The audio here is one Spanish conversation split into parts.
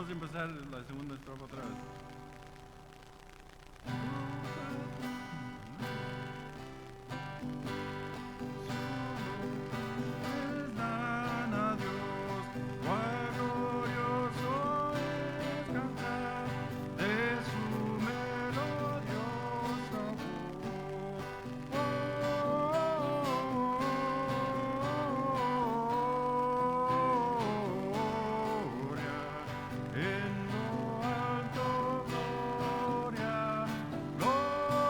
Vamos a empezar la segunda estrofa otra vez. Dan a Dios, cuán glorioso es cantar de su melodiosa gloria, en lo alto gloria, gloria,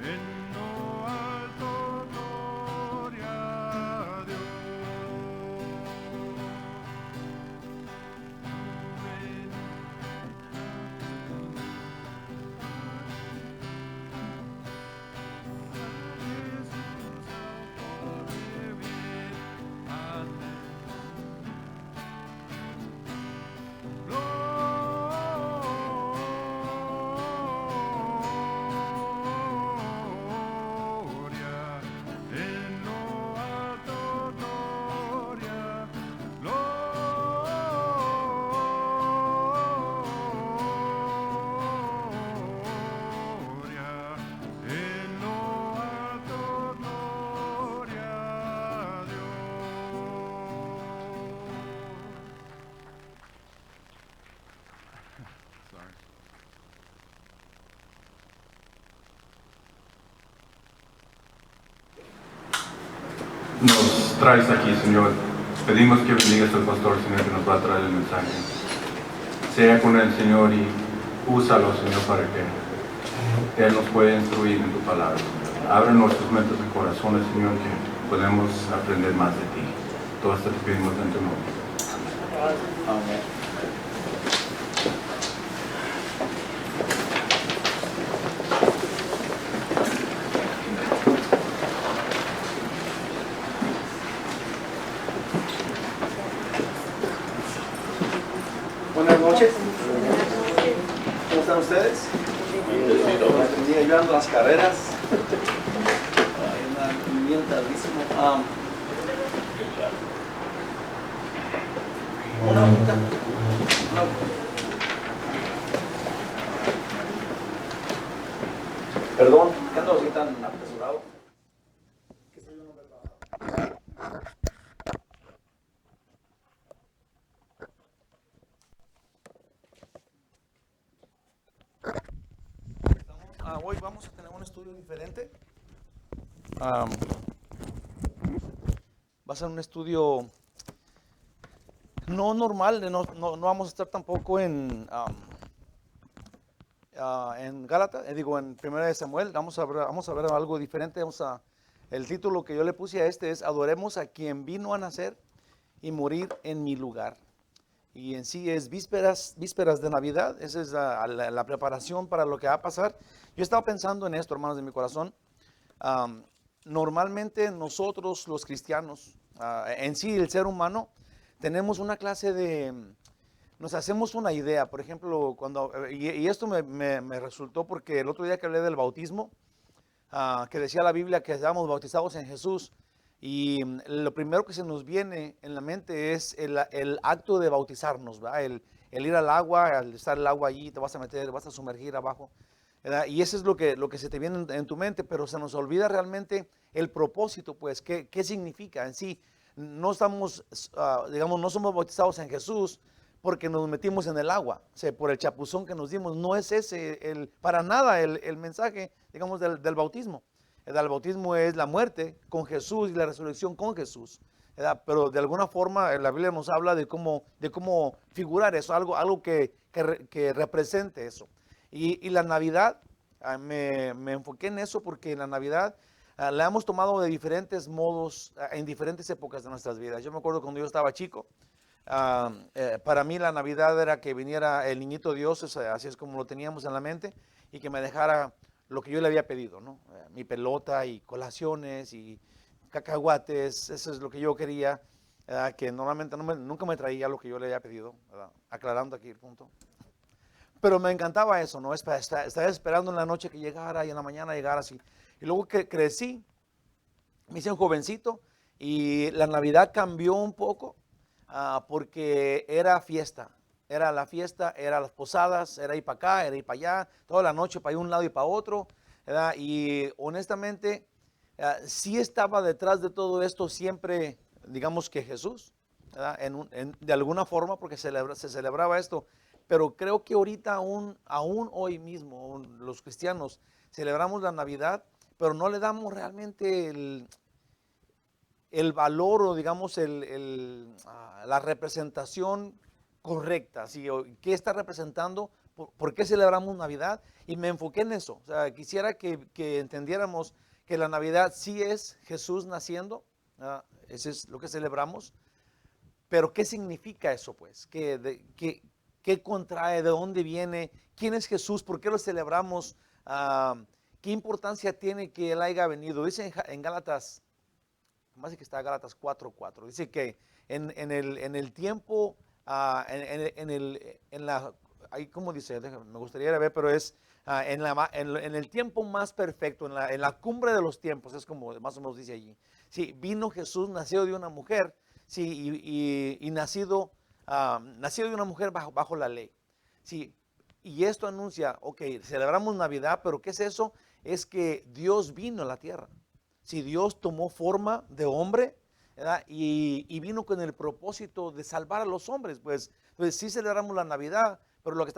en lo alto gloria a Dios. Gloria, en lo alto gloria, gloria, en lo alto gloria a Dios. Sorry. Nos traes aquí, Señor. Pedimos que bendigas al pastor, Señor, que nos va a traer el mensaje. Sea con él, Señor, y úsalo, Señor, para que Él nos pueda instruir en tu palabra, Señor. Abre nuestros mentes y corazones, Señor, que podemos aprender más de ti. Todo esto te pedimos en tu nombre. Amén. Buenas noches. ¿Cómo están ustedes? Venía yo ando las carreras. Ay, bien tardísimo. Una hojita. Perdón, que ando así tan apresurado. Que soy un hombre trabajador. Hoy vamos a tener un estudio diferente. Va a ser un estudio no normal, no vamos a estar tampoco en Gálatas, digo en 1 de Samuel. Vamos a ver algo diferente. El título que yo le puse a este es Adoremos a quien vino a nacer y morir en mi lugar. Y en sí es vísperas de Navidad. Esa es la preparación para lo que va a pasar. Yo estaba pensando en esto, hermanos de mi corazón. Normalmente nosotros los cristianos, en sí el ser humano, tenemos una clase nos hacemos una idea. Por ejemplo, y esto me resultó porque el otro día que hablé del bautismo, que decía la Biblia que estábamos bautizados en Jesús. Y lo primero que se nos viene en la mente es el acto de bautizarnos, ¿verdad? El ir al agua, al estar el agua allí, te vas a meter, vas a sumergir abajo, ¿verdad? Y eso es lo que se te viene en tu mente, pero se nos olvida realmente el propósito, pues, qué significa en sí. No estamos, digamos, no somos bautizados en Jesús porque nos metimos en el agua, o sea, por el chapuzón que nos dimos. No es ese para nada el mensaje, digamos, del bautismo. El bautismo es la muerte con Jesús y la resurrección con Jesús, ¿verdad? Pero de alguna forma la Biblia nos habla de cómo figurar eso, algo que represente eso. Y la Navidad, me enfoqué en eso porque la Navidad la hemos tomado de diferentes modos en diferentes épocas de nuestras vidas. Yo me acuerdo cuando yo estaba chico, para mí la Navidad era que viniera el niñito Dios, así es como lo teníamos en la mente, y que me dejara lo que yo le había pedido, ¿no? Mi pelota y colaciones y cacahuates. Eso es lo que yo quería, que normalmente nunca me traía lo que yo le había pedido, ¿verdad? Aclarando aquí el punto. Pero me encantaba eso, ¿no? Estaba esperando en la noche que llegara y en la mañana llegara así. Y luego que crecí, me hice un jovencito y la Navidad cambió un poco porque era fiesta. Era la fiesta, era las posadas, era ir para acá, era ir para allá, toda la noche para un lado y para otro, ¿verdad? Y honestamente, sí estaba detrás de todo esto siempre, digamos que Jesús, ¿verdad? De alguna forma, porque se celebraba esto. Pero creo que ahorita, aún hoy mismo, los cristianos celebramos la Navidad, pero no le damos realmente el valor o digamos la representación correcta, ¿sí? ¿Qué está representando? ¿Por qué celebramos Navidad? Y me enfoqué en eso. O sea, quisiera que entendiéramos que la Navidad sí es Jesús naciendo, eso es lo que celebramos, pero ¿qué significa eso pues? ¿Qué contrae? ¿De dónde viene? ¿Quién es Jesús? ¿Por qué lo celebramos? ¿Qué importancia tiene que Él haya venido? Dice en Gálatas, más que está Gálatas 4:4. Dice que en el tiempo, ahí como dice, me gustaría ver, pero es en el tiempo más perfecto, en la cumbre de los tiempos, es como más o menos dice allí. Sí, vino Jesús, nacido de una mujer, sí, y nacido de una mujer bajo la ley. Sí, y esto anuncia, ok, celebramos Navidad, pero ¿qué es eso? Es que Dios vino a la tierra. Si Dios tomó forma de hombre, ¿verdad? Y vino con el propósito de salvar a los hombres, pues sí celebramos la Navidad, pero lo que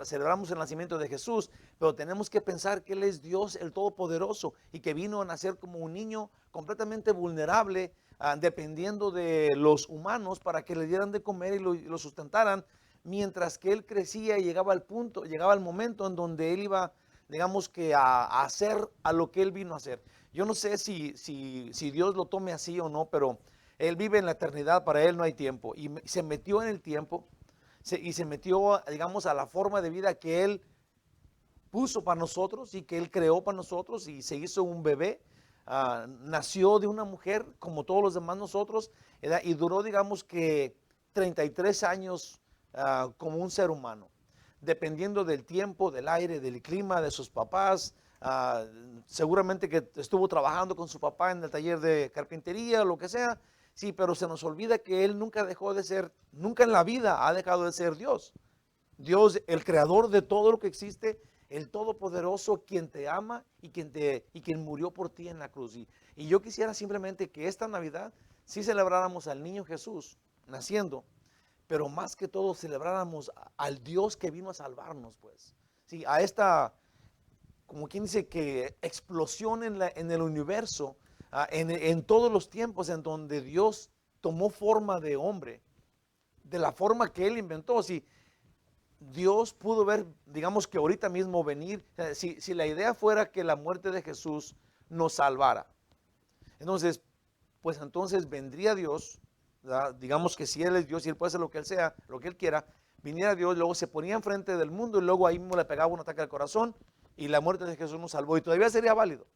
celebramos el nacimiento de Jesús, pero tenemos que pensar que Él es Dios el Todopoderoso y que vino a nacer como un niño completamente vulnerable, dependiendo de los humanos para que le dieran de comer y lo sustentaran, mientras que Él crecía y llegaba al momento en donde Él iba, digamos que a hacer a lo que Él vino a hacer. Yo no sé si Dios lo tome así o no, pero Él vive en la eternidad, para Él no hay tiempo. Y se metió en el tiempo y se metió, digamos, a la forma de vida que Él puso para nosotros y que Él creó para nosotros y se hizo un bebé. Nació de una mujer como todos los demás nosotros, ¿verdad? Y duró, digamos que 33 años como un ser humano, dependiendo del tiempo, del aire, del clima, de sus papás. Seguramente que estuvo trabajando con su papá en el taller de carpintería o lo que sea, sí, pero se nos olvida que él nunca dejó de ser, nunca en la vida ha dejado de ser Dios. Dios, el creador de todo lo que existe, el todopoderoso, quien te ama y quien murió por ti en la cruz. Y yo quisiera simplemente que esta Navidad sí celebráramos al niño Jesús naciendo, pero más que todo celebráramos al Dios que vino a salvarnos, pues. Sí, a esta, como quien dice, que explosión en el universo, en todos los tiempos en donde Dios tomó forma de hombre, de la forma que Él inventó. Si Dios pudo ver, digamos que ahorita mismo venir, si la idea fuera que la muerte de Jesús nos salvara, entonces, pues entonces vendría Dios, ¿verdad? Digamos que si Él es Dios y Él puede hacer lo que Él sea, lo que Él quiera, viniera Dios, luego se ponía enfrente del mundo y luego ahí mismo le pegaba un ataque al corazón y la muerte de Jesús nos salvó y todavía sería válido,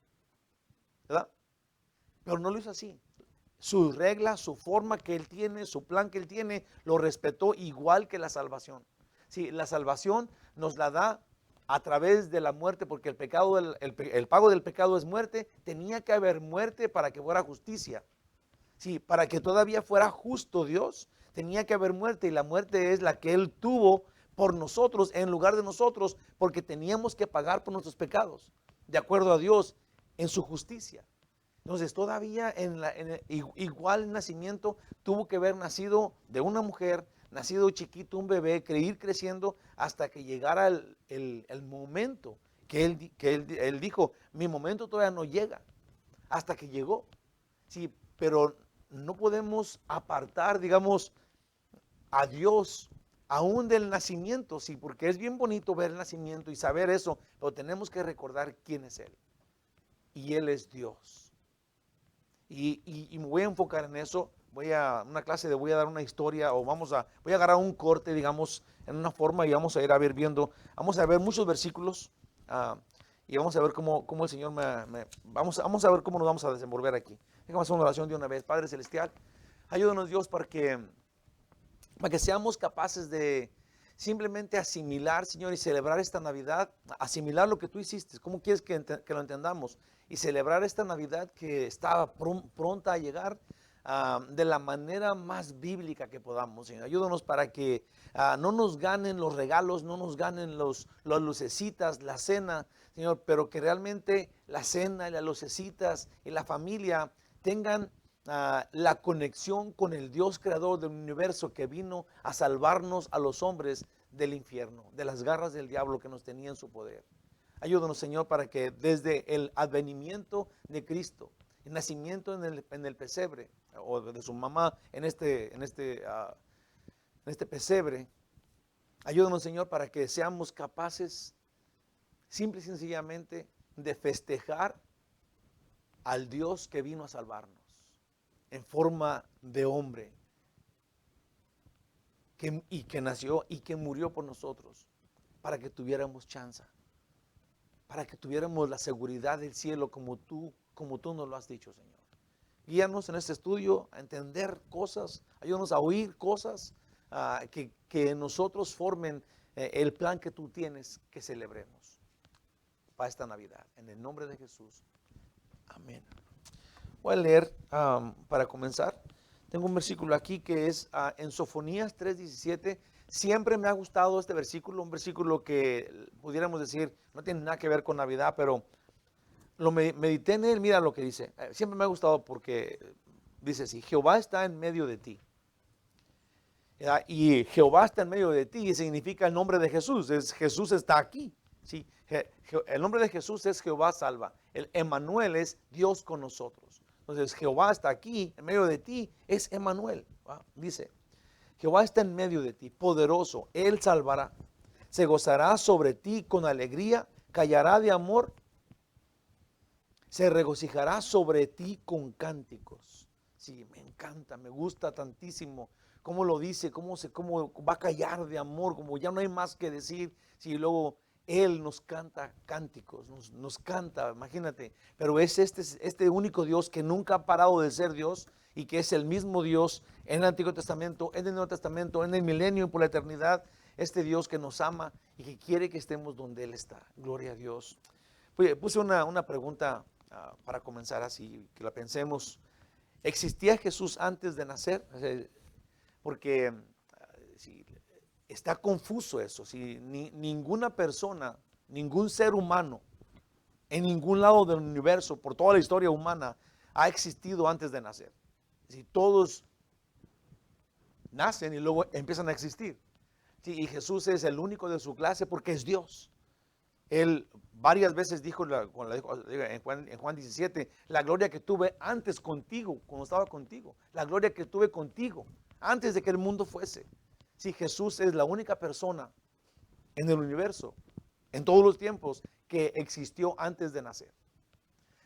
¿verdad? Pero no lo hizo así. Su regla, su forma que Él tiene, su plan que Él tiene, lo respetó igual que la salvación. Sí, la salvación nos la da a través de la muerte, porque el pago del pecado es muerte. Tenía que haber muerte para que fuera justicia. Sí, para que todavía fuera justo Dios, tenía que haber muerte, y la muerte es la que Él tuvo por nosotros en lugar de nosotros, porque teníamos que pagar por nuestros pecados, de acuerdo a Dios, en su justicia. Entonces todavía igual el nacimiento tuvo que haber nacido de una mujer, nacido chiquito, un bebé, ir creciendo hasta que llegara el momento que él dijo, mi momento todavía no llega, hasta que llegó. Sí, pero no podemos apartar, digamos, a Dios aún del nacimiento, sí, porque es bien bonito ver el nacimiento y saber eso, pero tenemos que recordar quién es Él. Y Él es Dios. Y me voy a enfocar en eso. Voy a dar una historia, o voy a agarrar un corte, digamos, en una forma, y vamos a ir viendo, vamos a ver muchos versículos, y vamos a ver cómo el Señor vamos a ver cómo nos vamos a desenvolver aquí. Déjame hacer una oración de una vez. Padre Celestial, ayúdanos, Dios, para que seamos capaces de simplemente asimilar, Señor, y celebrar esta Navidad, asimilar lo que tú hiciste, cómo quieres que lo entendamos, y celebrar esta Navidad que está pronta a llegar de la manera más bíblica que podamos, Señor. Ayúdanos para que no nos ganen los regalos, no nos ganen las lucecitas, la cena, Señor, pero que realmente la cena y las lucecitas y la familia tengan la conexión con el Dios creador del universo que vino a salvarnos a los hombres del infierno, de las garras del diablo que nos tenía en su poder. Ayúdanos, Señor, para que desde el advenimiento de Cristo, el nacimiento en el pesebre, o de su mamá en este pesebre, ayúdanos, Señor, para que seamos capaces, simple y sencillamente, de festejar al Dios que vino a salvarnos en forma de hombre, y que nació y que murió por nosotros, para que tuviéramos chance, para que tuviéramos la seguridad del cielo como tú nos lo has dicho, Señor. Guíanos en este estudio a entender cosas, ayúdanos a oír cosas que nosotros formen el plan que tú tienes que celebremos para esta Navidad. En el nombre de Jesús. Amén. Voy a leer para comenzar. Tengo un versículo aquí que es en Sofonías 3:17. Siempre me ha gustado este versículo, un versículo que pudiéramos decir no tiene nada que ver con Navidad, pero lo medité en él. Mira lo que dice. Siempre me ha gustado porque dice así: Jehová está en medio de ti. Y Jehová está en medio de ti y significa el nombre de Jesús. Jesús está aquí. ¿Sí? El nombre de Jesús es Jehová salva. El Emmanuel es Dios con nosotros. Entonces Jehová está aquí en medio de ti, es Emmanuel. Dice: Jehová está en medio de ti, poderoso, Él salvará. Se gozará sobre ti con alegría, callará de amor, se regocijará sobre ti con cánticos. Sí, me encanta, me gusta tantísimo cómo lo dice, cómo va a callar de amor, como ya no hay más que decir. Sí, luego Él nos canta cánticos, nos canta, imagínate. Pero es este único Dios que nunca ha parado de ser Dios y que es el mismo Dios en el Antiguo Testamento, en el Nuevo Testamento, en el milenio y por la eternidad. Este Dios que nos ama y que quiere que estemos donde Él está. Gloria a Dios. Puse una pregunta para comenzar así, que la pensemos. ¿Existía Jesús antes de nacer? Porque si está confuso eso. Si ninguna persona, ningún ser humano, en ningún lado del universo, por toda la historia humana, ha existido antes de nacer. Si todos nacen y luego empiezan a existir. Sí, y Jesús es el único de su clase porque es Dios. Él varias veces dijo en Juan 17, la gloria que tuve antes contigo, cuando estaba contigo, la gloria que tuve contigo antes de que el mundo fuese. Sí, Jesús es la única persona en el universo, en todos los tiempos, que existió antes de nacer.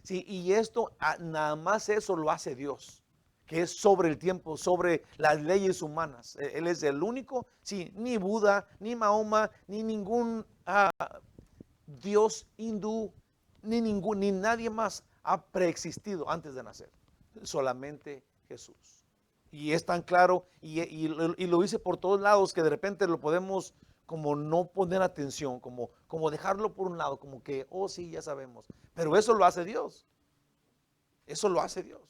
Sí, y esto, nada más eso lo hace Dios, que es sobre el tiempo, sobre las leyes humanas. Él es el único, sí, ni Buda, ni Mahoma, ni ningún Dios hindú, ni nadie más ha preexistido antes de nacer. Solamente Jesús. Y es tan claro, y lo dice por todos lados, que de repente lo podemos como no poner atención, como dejarlo por un lado, como que, oh sí, ya sabemos. Pero eso lo hace Dios. Eso lo hace Dios.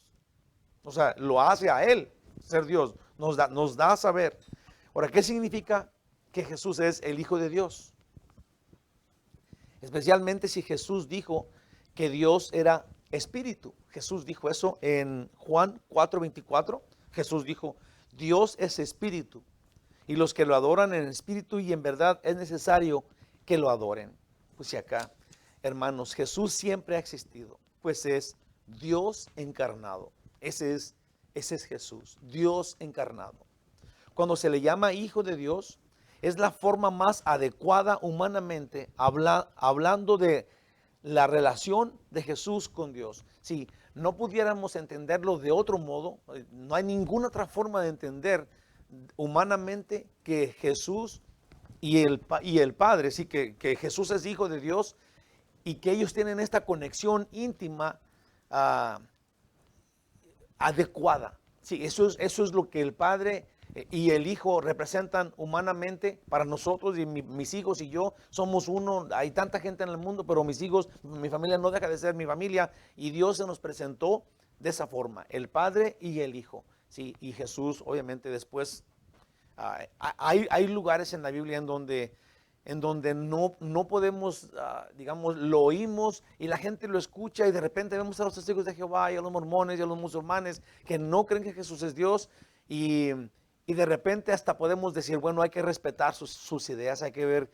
O sea, lo hace a Él, ser Dios. Nos da a saber. Ahora, ¿qué significa que Jesús es el Hijo de Dios? Especialmente si Jesús dijo que Dios era espíritu. Jesús dijo eso en Juan 4:24. Jesús dijo: Dios es espíritu, y los que lo adoran en espíritu y en verdad es necesario que lo adoren. Pues si acá, hermanos, Jesús siempre ha existido, pues es Dios encarnado. Ese es Jesús, Dios encarnado. Cuando se le llama Hijo de Dios, es la forma más adecuada humanamente, hablando de la relación de Jesús con Dios. Si no pudiéramos entenderlo de otro modo, no hay ninguna otra forma de entender humanamente que Jesús y el Padre, sí, que Jesús es Hijo de Dios y que ellos tienen esta conexión íntima adecuada. Sí, eso es lo que el Padre y el Hijo representan humanamente para nosotros, y mis hijos y yo somos uno. Hay tanta gente en el mundo, pero mis hijos, mi familia no deja de ser mi familia, y Dios se nos presentó de esa forma, el Padre y el Hijo. Sí, y Jesús obviamente después, hay lugares en la Biblia en donde no podemos, digamos, lo oímos y la gente lo escucha, y de repente vemos a los testigos de Jehová y a los mormones y a los musulmanes que no creen que Jesús es Dios, y de repente hasta podemos decir, bueno, hay que respetar sus ideas, hay que ver,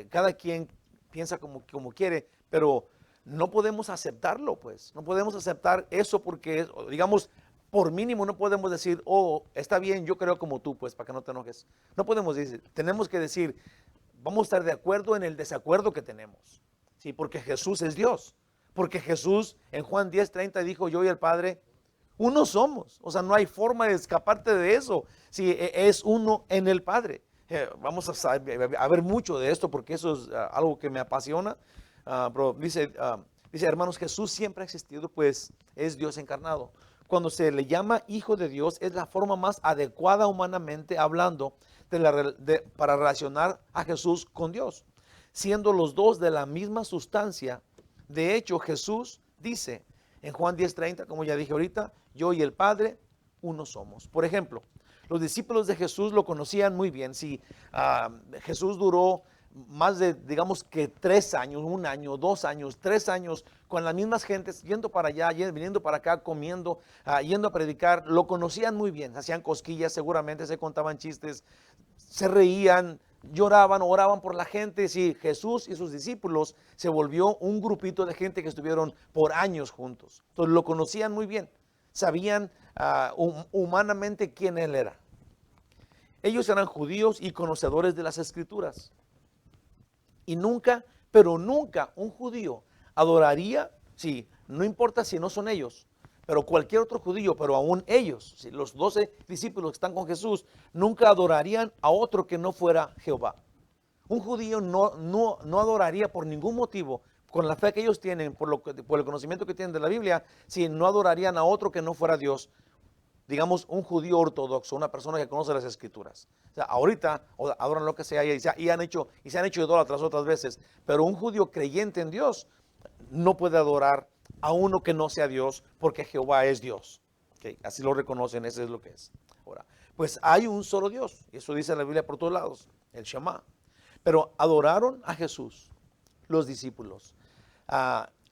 cada quien piensa como quiere, pero no podemos aceptarlo, pues, no podemos aceptar eso porque, digamos, por mínimo no podemos decir, oh, está bien, yo creo como tú, pues, para que no te enojes. No podemos decir, tenemos que decir, vamos a estar de acuerdo en el desacuerdo que tenemos, ¿sí? Porque Jesús es Dios, porque Jesús en Juan 10:30 dijo, yo y el Padre uno somos. O sea, no hay forma de escaparte de eso. Sí, es uno en el Padre. Vamos a ver mucho de esto porque eso es algo que me apasiona. Pero dice, hermanos, Jesús siempre ha existido, pues es Dios encarnado. Cuando se le llama Hijo de Dios, es la forma más adecuada humanamente hablando para relacionar a Jesús con Dios, siendo los dos de la misma sustancia. De hecho, Jesús dice en Juan 10:30, como ya dije ahorita, yo y el Padre uno somos. Por ejemplo, los discípulos de Jesús lo conocían muy bien. Si Jesús duró más de, digamos que 3 años, 1 año, 2 años, 3 años con las mismas gentes, yendo para allá, viniendo para acá, comiendo, yendo a predicar, lo conocían muy bien. Hacían cosquillas, seguramente se contaban chistes, se reían, lloraban, oraban por la gente. Sí, Jesús y sus discípulos se volvió un grupito de gente que estuvieron por años juntos. Entonces lo conocían muy bien, sabían humanamente quién él era. Ellos eran judíos y conocedores de las Escrituras. Y nunca, pero nunca un judío adoraría, sí, no importa si no son ellos, pero cualquier otro judío, pero aún ellos, ¿sí? Los 12 discípulos que están con Jesús, nunca adorarían a otro que no fuera Jehová. Un judío no adoraría por ningún motivo, con la fe que ellos tienen, por el conocimiento que tienen de la Biblia, si no adorarían a otro que no fuera Dios. Digamos, un judío ortodoxo, una persona que conoce las Escrituras. O sea, ahorita adoran lo que sea y se han hecho idólatras otras veces, pero un judío creyente en Dios no puede adorar a uno que no sea Dios, porque Jehová es Dios. Okay, así lo reconocen, eso es lo que es. Ahora, pues hay un solo Dios, y eso dice la Biblia por todos lados, el Shema. Pero adoraron a Jesús, los discípulos.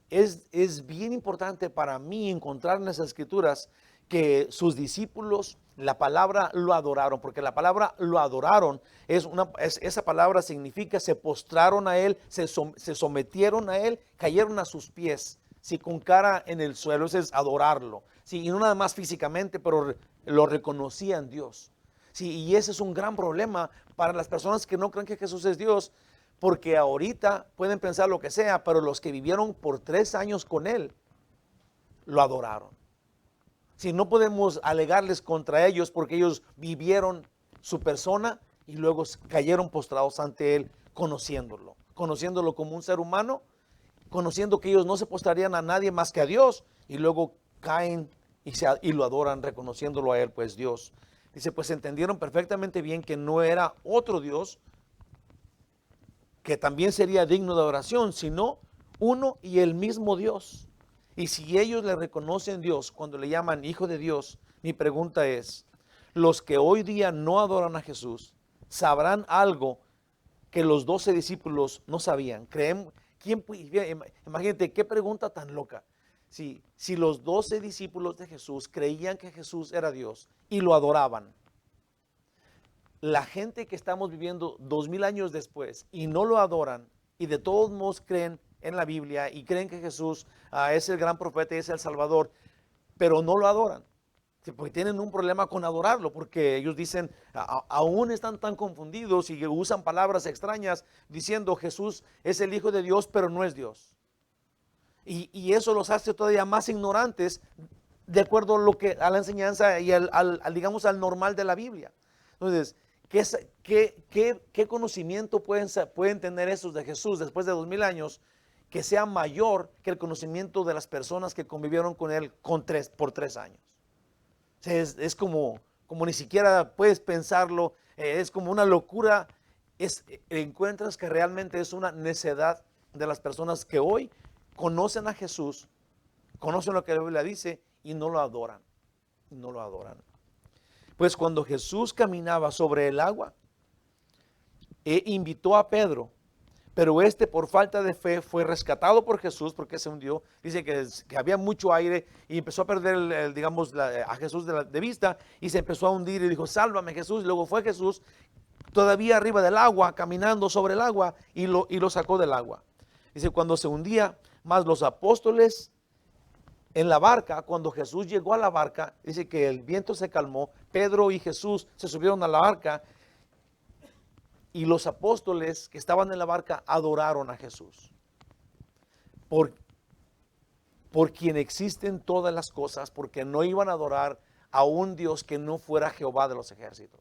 Es bien importante para mí encontrar en las Escrituras que sus discípulos, la palabra lo adoraron, porque la palabra lo adoraron, esa palabra significa se postraron a él, se sometieron a él, cayeron a sus pies, sí, con cara en el suelo. Eso es adorarlo, sí, y no nada más físicamente, pero lo reconocían Dios. Sí, y ese es un gran problema para las personas que no creen que Jesús es Dios, porque ahorita pueden pensar lo que sea, pero los que vivieron por 3 años con él, lo adoraron. Si no podemos alegarles contra ellos porque ellos vivieron su persona y luego cayeron postrados ante él, conociéndolo como un ser humano, conociendo que ellos no se postrarían a nadie más que a Dios, y luego caen y lo adoran, reconociéndolo a él, pues Dios. Dice, pues entendieron perfectamente bien que no era otro Dios que también sería digno de adoración, sino uno y el mismo Dios. Y si ellos le reconocen Dios cuando le llaman Hijo de Dios, mi pregunta es, los que hoy día no adoran a Jesús, ¿sabrán algo que los 12 discípulos no sabían? Imagínate qué pregunta tan loca. Si los 12 discípulos de Jesús creían que Jesús era Dios y lo adoraban, la gente que estamos viviendo 2000 años después y no lo adoran, y de todos modos creen en la Biblia y creen que Jesús es el gran profeta y es el Salvador, pero no lo adoran, porque tienen un problema con adorarlo, porque ellos dicen, aún están tan confundidos y usan palabras extrañas diciendo Jesús es el Hijo de Dios, pero no es Dios. Y eso los hace todavía más ignorantes de acuerdo a la enseñanza y digamos al normal de la Biblia. Entonces, ¿qué conocimiento pueden tener esos de Jesús después de 2000 años que sea mayor que el conocimiento de las personas que convivieron con él por 3 años? O sea, es como como ni siquiera puedes pensarlo, es como una locura. Encuentras que realmente es una necedad de las personas que hoy conocen a Jesús, conocen lo que la Biblia dice y no lo adoran. No lo adoran. Pues cuando Jesús caminaba sobre el agua, invitó a Pedro, pero por falta de fe fue rescatado por Jesús porque se hundió. Dice que había mucho aire y empezó a perder, a Jesús de vista y se empezó a hundir y dijo, sálvame Jesús. Y luego fue Jesús todavía arriba del agua, caminando sobre el agua y lo sacó del agua. Dice, cuando se hundía, más los apóstoles en la barca, cuando Jesús llegó a la barca, dice que el viento se calmó, Pedro y Jesús se subieron a la barca y los apóstoles que estaban en la barca adoraron a Jesús. Por quien existen todas las cosas, porque no iban a adorar a un Dios que no fuera Jehová de los ejércitos.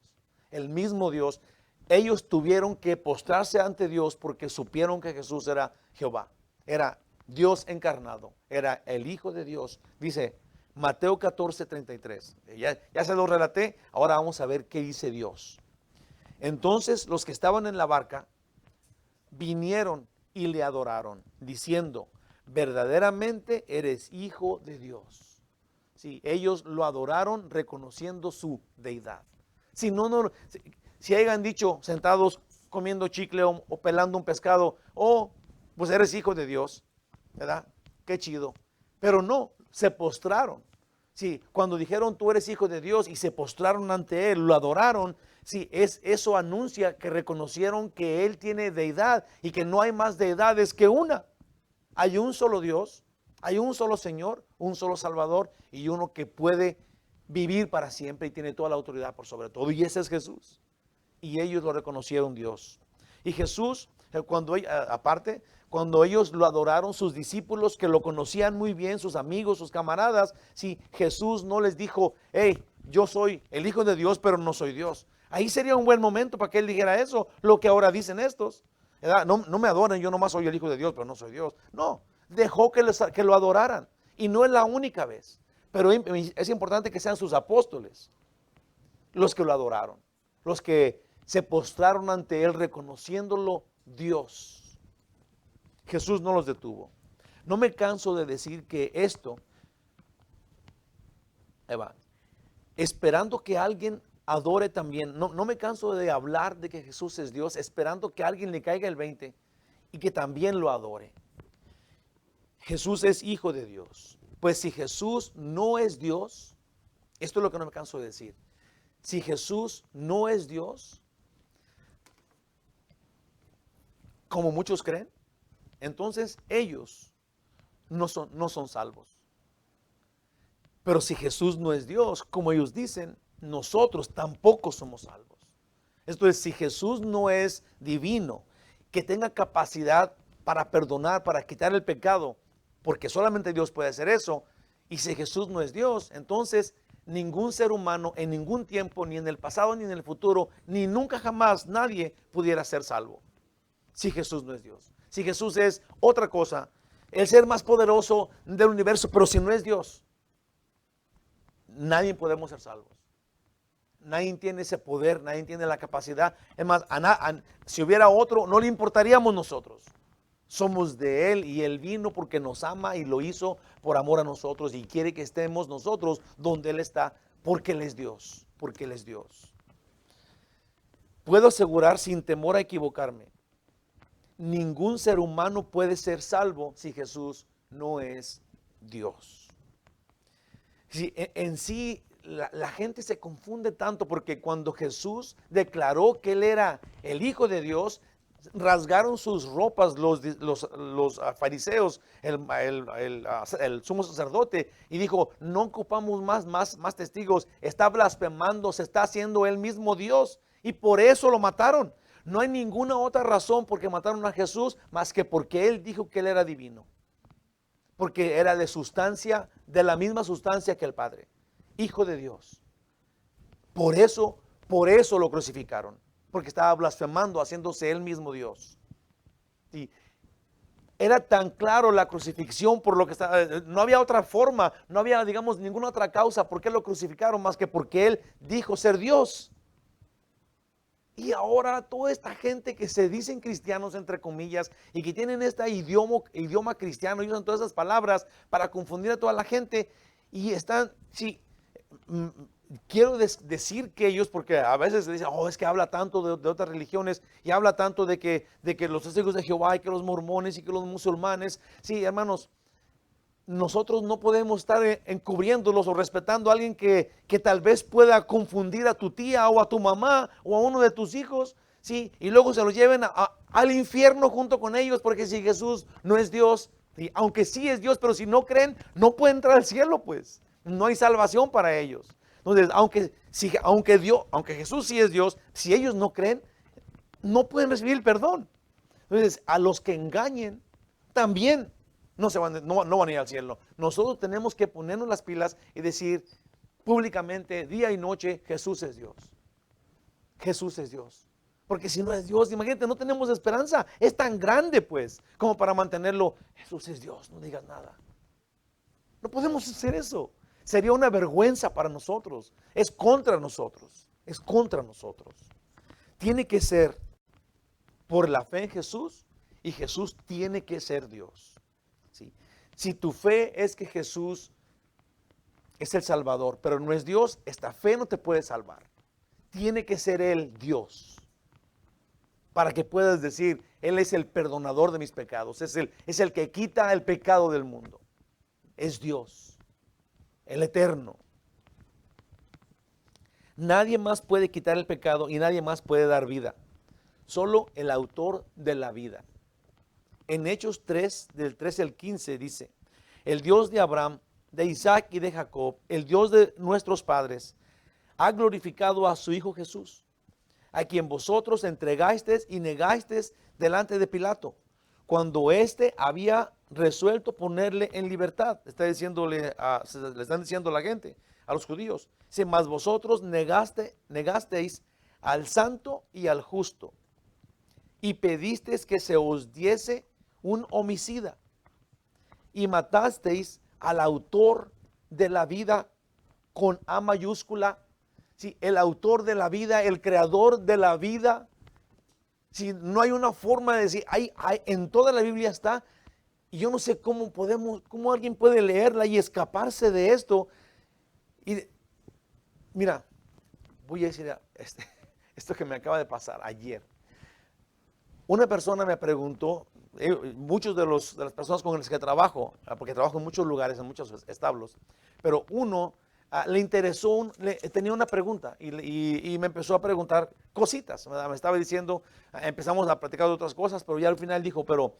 El mismo Dios, ellos tuvieron que postrarse ante Dios porque supieron que Jesús era Jehová, era Dios encarnado, era el Hijo de Dios. Dice Mateo 14:33. Ya se lo relaté, ahora vamos a ver qué dice Dios. Entonces los que estaban en la barca vinieron y le adoraron, diciendo, verdaderamente eres Hijo de Dios. Sí, ellos lo adoraron reconociendo su deidad. Si hayan dicho sentados comiendo chicle o pelando un pescado, pues eres hijo de Dios, ¿verdad? Qué chido. Pero no, se postraron. Sí, cuando dijeron tú eres hijo de Dios y se postraron ante Él, lo adoraron, sí, eso anuncia que reconocieron que Él tiene deidad y que no hay más deidades que una. Hay un solo Dios, hay un solo Señor, un solo Salvador y uno que puede vivir para siempre y tiene toda la autoridad por sobre todo. Y ese es Jesús. Y ellos lo reconocieron Dios. Y Jesús, cuando ellos lo adoraron, sus discípulos que lo conocían muy bien, sus amigos, sus camaradas, si Jesús no les dijo, hey, yo soy el Hijo de Dios, pero no soy Dios. Ahí sería un buen momento para que él dijera eso, lo que ahora dicen estos. No me adoren, yo nomás soy el Hijo de Dios, pero no soy Dios. No, dejó que lo adoraran. Y no es la única vez. Pero es importante que sean sus apóstoles los que lo adoraron, los que se postraron ante Él reconociéndolo Dios. Jesús no los detuvo. No me canso de decir que esto, esperando que alguien adore también, no me canso de hablar de que Jesús es Dios, esperando que a alguien le caiga el 20 y que también lo adore. Jesús es Hijo de Dios. Pues si Jesús no es Dios, esto es lo que no me canso de decir. Si Jesús no es Dios, como muchos creen, entonces ellos no son salvos. Pero si Jesús no es Dios, como ellos dicen, nosotros tampoco somos salvos. Esto es, si Jesús no es divino, que tenga capacidad para perdonar, para quitar el pecado, porque solamente Dios puede hacer eso, y si Jesús no es Dios, entonces ningún ser humano en ningún tiempo, ni en el pasado ni en el futuro, ni nunca jamás nadie pudiera ser salvo. Si Jesús no es Dios, si Jesús es otra cosa, el ser más poderoso del universo, pero si no es Dios, nadie podemos ser salvos. Nadie tiene ese poder, nadie tiene la capacidad. Es más, si hubiera otro, no le importaríamos nosotros. Somos de Él y Él vino porque nos ama y lo hizo por amor a nosotros y quiere que estemos nosotros donde Él está porque Él es Dios, porque Él es Dios. Puedo asegurar sin temor a equivocarme, ningún ser humano puede ser salvo si Jesús no es Dios. En sí, la gente se confunde tanto porque cuando Jesús declaró que Él era el Hijo de Dios, rasgaron sus ropas los fariseos, el sumo sacerdote, y dijo, no ocupamos más testigos, está blasfemando, se está haciendo Él mismo Dios, y por eso lo mataron. No hay ninguna otra razón por qué mataron a Jesús más que porque Él dijo que Él era divino, porque era de la misma sustancia que el Padre, Hijo de Dios. Por eso lo crucificaron, porque estaba blasfemando, haciéndose Él mismo Dios. era tan claro la crucifixión por lo que no había otra forma, no había, digamos, ninguna otra causa por qué lo crucificaron más que porque él dijo ser Dios. Y ahora toda esta gente que se dicen cristianos, entre comillas, y que tienen este idioma cristiano, y usan todas esas palabras para confundir a toda la gente, y están, sí, quiero decir que ellos, porque a veces dicen, oh, es que habla tanto de otras religiones, y habla tanto de que los testigos de Jehová, y que los mormones, y que los musulmanes, sí, hermanos, nosotros no podemos estar encubriéndolos o respetando a alguien que tal vez pueda confundir a tu tía o a tu mamá o a uno de tus hijos, ¿sí? Y luego se los lleven al infierno junto con ellos, porque si Jesús no es Dios, ¿sí? Aunque sí es Dios, pero si no creen, no pueden entrar al cielo, pues. No hay salvación para ellos. Entonces, aunque Jesús sí es Dios, si ellos no creen, no pueden recibir el perdón. Entonces, a los que engañen, también no van a ir al cielo. Nosotros tenemos que ponernos las pilas y decir públicamente, día y noche, Jesús es Dios. Jesús es Dios. Porque si no es Dios, imagínate, no tenemos esperanza. Es tan grande, pues, como para mantenerlo. Jesús es Dios, no digas nada. No podemos hacer eso. Sería una vergüenza para nosotros. Es contra nosotros. Es contra nosotros. Tiene que ser por la fe en Jesús, y Jesús tiene que ser Dios. ¿Sí? Si tu fe es que Jesús es el Salvador, pero no es Dios, esta fe no te puede salvar. Tiene que ser Él Dios, para que puedas decir, Él es el perdonador de mis pecados, es el que quita el pecado del mundo. Es Dios, el eterno. Nadie más puede quitar el pecado y nadie más puede dar vida. Solo el autor de la vida. En Hechos 3, del 13 al 15 dice, el Dios de Abraham, de Isaac y de Jacob, el Dios de nuestros padres, ha glorificado a su Hijo Jesús, a quien vosotros entregasteis y negasteis delante de Pilato, cuando éste había resuelto ponerle en libertad. Le están diciendo a la gente, a los judíos, si más vosotros negasteis al santo y al justo, y pedisteis que se os diese un homicida, y matasteis al autor de la vida con A mayúscula, ¿sí? El autor de la vida, el creador de la vida. Si no hay una forma de decir, en toda la Biblia está, y yo no sé cómo alguien puede leerla y escaparse de esto. Y mira, voy a decir esto que me acaba de pasar ayer. Una persona me preguntó, muchos de las personas con las que trabajo, porque trabajo en muchos lugares, en muchos establos, pero uno le interesó, tenía una pregunta y me empezó a preguntar cositas, ¿verdad? Me estaba diciendo, empezamos a platicar de otras cosas, pero ya al final dijo, pero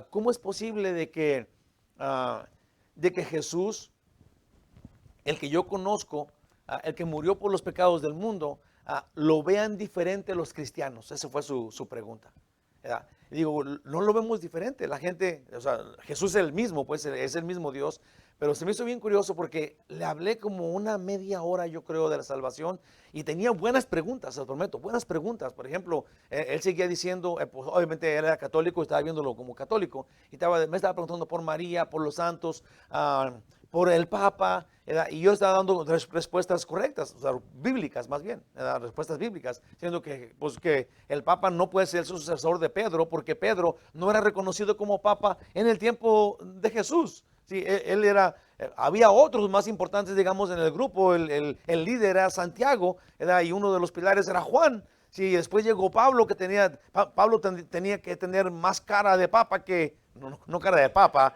¿cómo es posible de que Jesús, el que yo conozco, el que murió por los pecados del mundo, lo vean diferente los cristianos? Esa fue su pregunta. ¿Verdad? Y digo, no lo vemos diferente. La gente, o sea, Jesús es el mismo, pues es el mismo Dios. Pero se me hizo bien curioso porque le hablé como una media hora, yo creo, de la salvación, y tenía buenas preguntas, se prometo, buenas preguntas. Por ejemplo, él seguía diciendo, pues, obviamente él era católico y estaba viéndolo como católico, y me estaba preguntando por María, por los santos, por el Papa, ¿verdad? Y yo estaba dando respuestas correctas, o sea, bíblicas más bien, ¿verdad? Respuestas bíblicas, diciendo que el Papa no puede ser el sucesor de Pedro, porque Pedro no era reconocido como Papa en el tiempo de Jesús. Sí, había otros más importantes, digamos, en el grupo. El líder era Santiago, ¿verdad? Y uno de los pilares era Juan. Sí, después llegó Pablo, Pablo tenía que tener más cara de papa no cara de papa,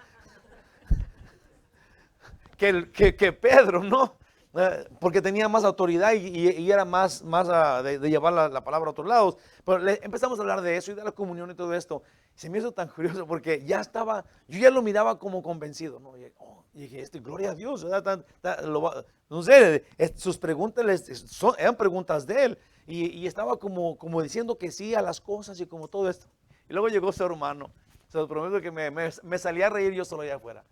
que Pedro, ¿no? Porque tenía más autoridad y era más de llevar la palabra a otros lados. Pero empezamos a hablar de eso y de la comunión y todo esto. Se me hizo tan curioso porque yo ya lo miraba como convencido, ¿no? Y dije, gloria a Dios, ¿verdad? No sé, sus preguntas eran preguntas de él. Y estaba como diciendo que sí a las cosas y como todo esto. Y luego llegó su hermano. Se lo prometo que me salí a reír yo solo allá afuera.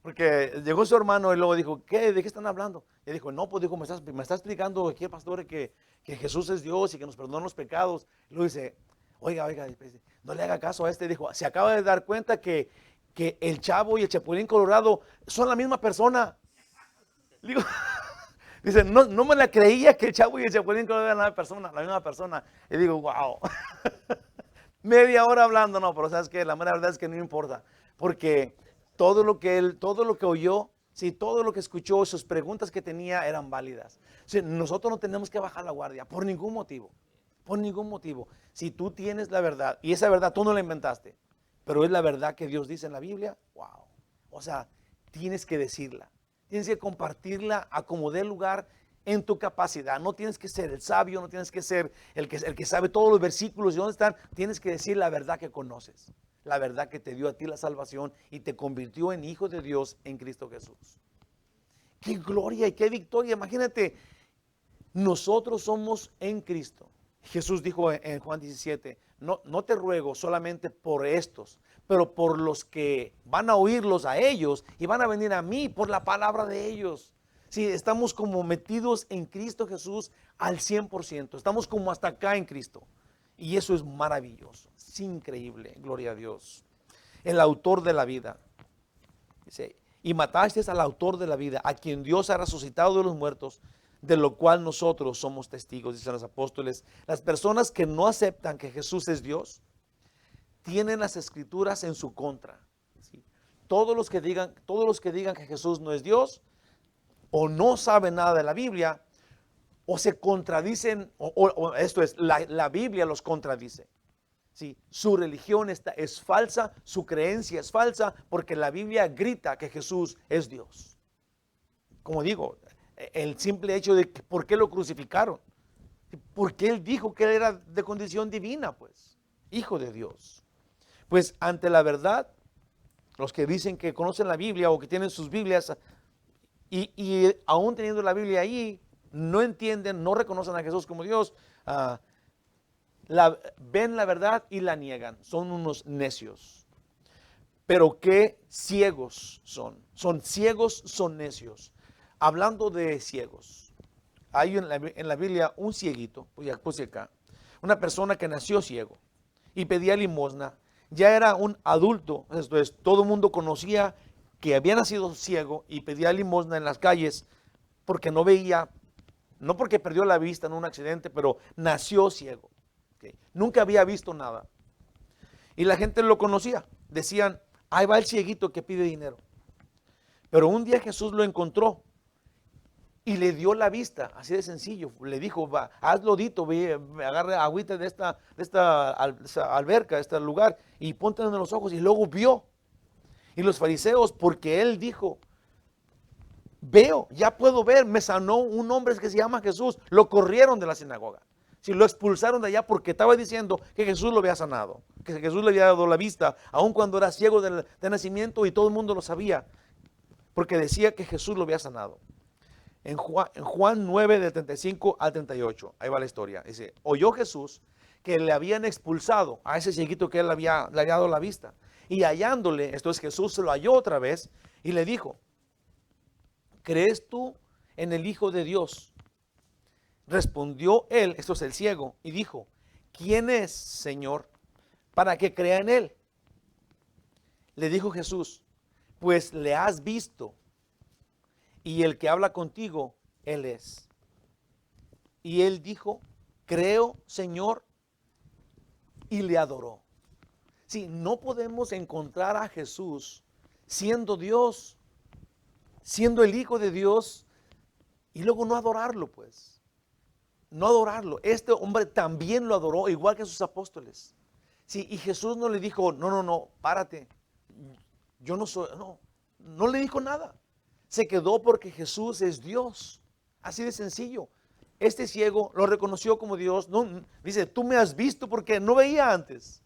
Porque llegó su hermano y luego dijo, ¿de qué están hablando? Y dijo, no, pues dijo, me está explicando aquí el pastor que Jesús es Dios y que nos perdona los pecados. Y luego dice, oiga, dice, no le haga caso a este. Dijo, se acaba de dar cuenta que el Chavo y el Chapulín Colorado son la misma persona. Digo, dice, no me la creía que el Chavo y el Chapulín Colorado eran la misma persona. Y digo, wow. Media hora hablando, no, pero sabes que la mera verdad es que no importa. Porque todo lo que oyó, sí, todo lo que escuchó, sus preguntas que tenía eran válidas. Sí, nosotros no tenemos que bajar la guardia por ningún motivo. Por ningún motivo. Si tú tienes la verdad, y esa verdad tú no la inventaste, pero es la verdad que Dios dice en la Biblia, wow. O sea, tienes que decirla. Tienes que compartirla a como dé lugar en tu capacidad. No tienes que ser el sabio, no tienes que ser el que sabe todos los versículos y dónde están. Tienes que decir la verdad que conoces. La verdad que te dio a ti la salvación y te convirtió en hijo de Dios en Cristo Jesús. ¡Qué gloria y qué victoria! Imagínate, nosotros somos en Cristo. Jesús dijo en Juan 17, no te ruego solamente por estos, pero por los que van a oírlos a ellos y van a venir a mí por la palabra de ellos. Sí, estamos como metidos en Cristo Jesús al 100%. Estamos como hasta acá en Cristo. Y eso es maravilloso, es increíble, gloria a Dios. El autor de la vida. Dice, y mataste al autor de la vida, a quien Dios ha resucitado de los muertos, de lo cual nosotros somos testigos, dicen los apóstoles. Las personas que no aceptan que Jesús es Dios, tienen las escrituras en su contra. ¿Sí? Todos los que digan que Jesús no es Dios, o no saben nada de la Biblia, o se contradicen, o esto es, la Biblia los contradice. ¿Sí? Su religión es falsa, su creencia es falsa, porque la Biblia grita que Jesús es Dios. Como digo, el simple hecho de que, ¿por qué lo crucificaron? Porque Él dijo que Él era de condición divina, pues, hijo de Dios. Pues ante la verdad, los que dicen que conocen la Biblia o que tienen sus Biblias, y aún teniendo la Biblia ahí, no entienden, no reconocen a Jesús como Dios, ven la verdad y la niegan. Son unos necios. Pero qué ciegos son. Son ciegos, son necios. Hablando de ciegos, hay en la Biblia un cieguito, pues puse acá, una persona que nació ciego y pedía limosna. Ya era un adulto, esto es, todo el mundo conocía que había nacido ciego y pedía limosna en las calles porque no veía, no porque perdió la vista en un accidente, pero nació ciego. ¿Okay? Nunca había visto nada. Y la gente lo conocía. Decían, ahí va el cieguito que pide dinero. Pero un día Jesús lo encontró y le dio la vista, así de sencillo. Le dijo, va, hazlo dito, ve, agarra agüita de esta alberca, de este lugar, y ponte en los ojos. Y luego vio. Y los fariseos, porque él dijo, veo, ya puedo ver, me sanó un hombre que se llama Jesús, lo corrieron de la sinagoga. Si lo expulsaron de allá porque estaba diciendo que Jesús lo había sanado, que Jesús le había dado la vista, aun cuando era ciego de nacimiento y todo el mundo lo sabía, porque decía que Jesús lo había sanado. En Juan 9, de 35 al 38, ahí va la historia. Dice, oyó Jesús que le habían expulsado a ese cieguito que él le había dado la vista. Y hallándole, esto es, Jesús se lo halló otra vez y le dijo, ¿crees tú en el Hijo de Dios? Respondió él, esto es el ciego, y dijo, ¿quién es, Señor, para que crea en él? Le dijo Jesús, pues le has visto, y el que habla contigo, él es. Y él dijo, creo, Señor, y le adoró. Sí, no podemos encontrar a Jesús siendo Dios, siendo el Hijo de Dios, y luego no adorarlo, pues. No adorarlo. Este hombre también lo adoró, igual que sus apóstoles. Sí, y Jesús no le dijo, no, párate. Yo no soy, no le dijo nada. Se quedó porque Jesús es Dios. Así de sencillo. Este ciego lo reconoció como Dios. No, dice, tú me has visto porque no veía antes.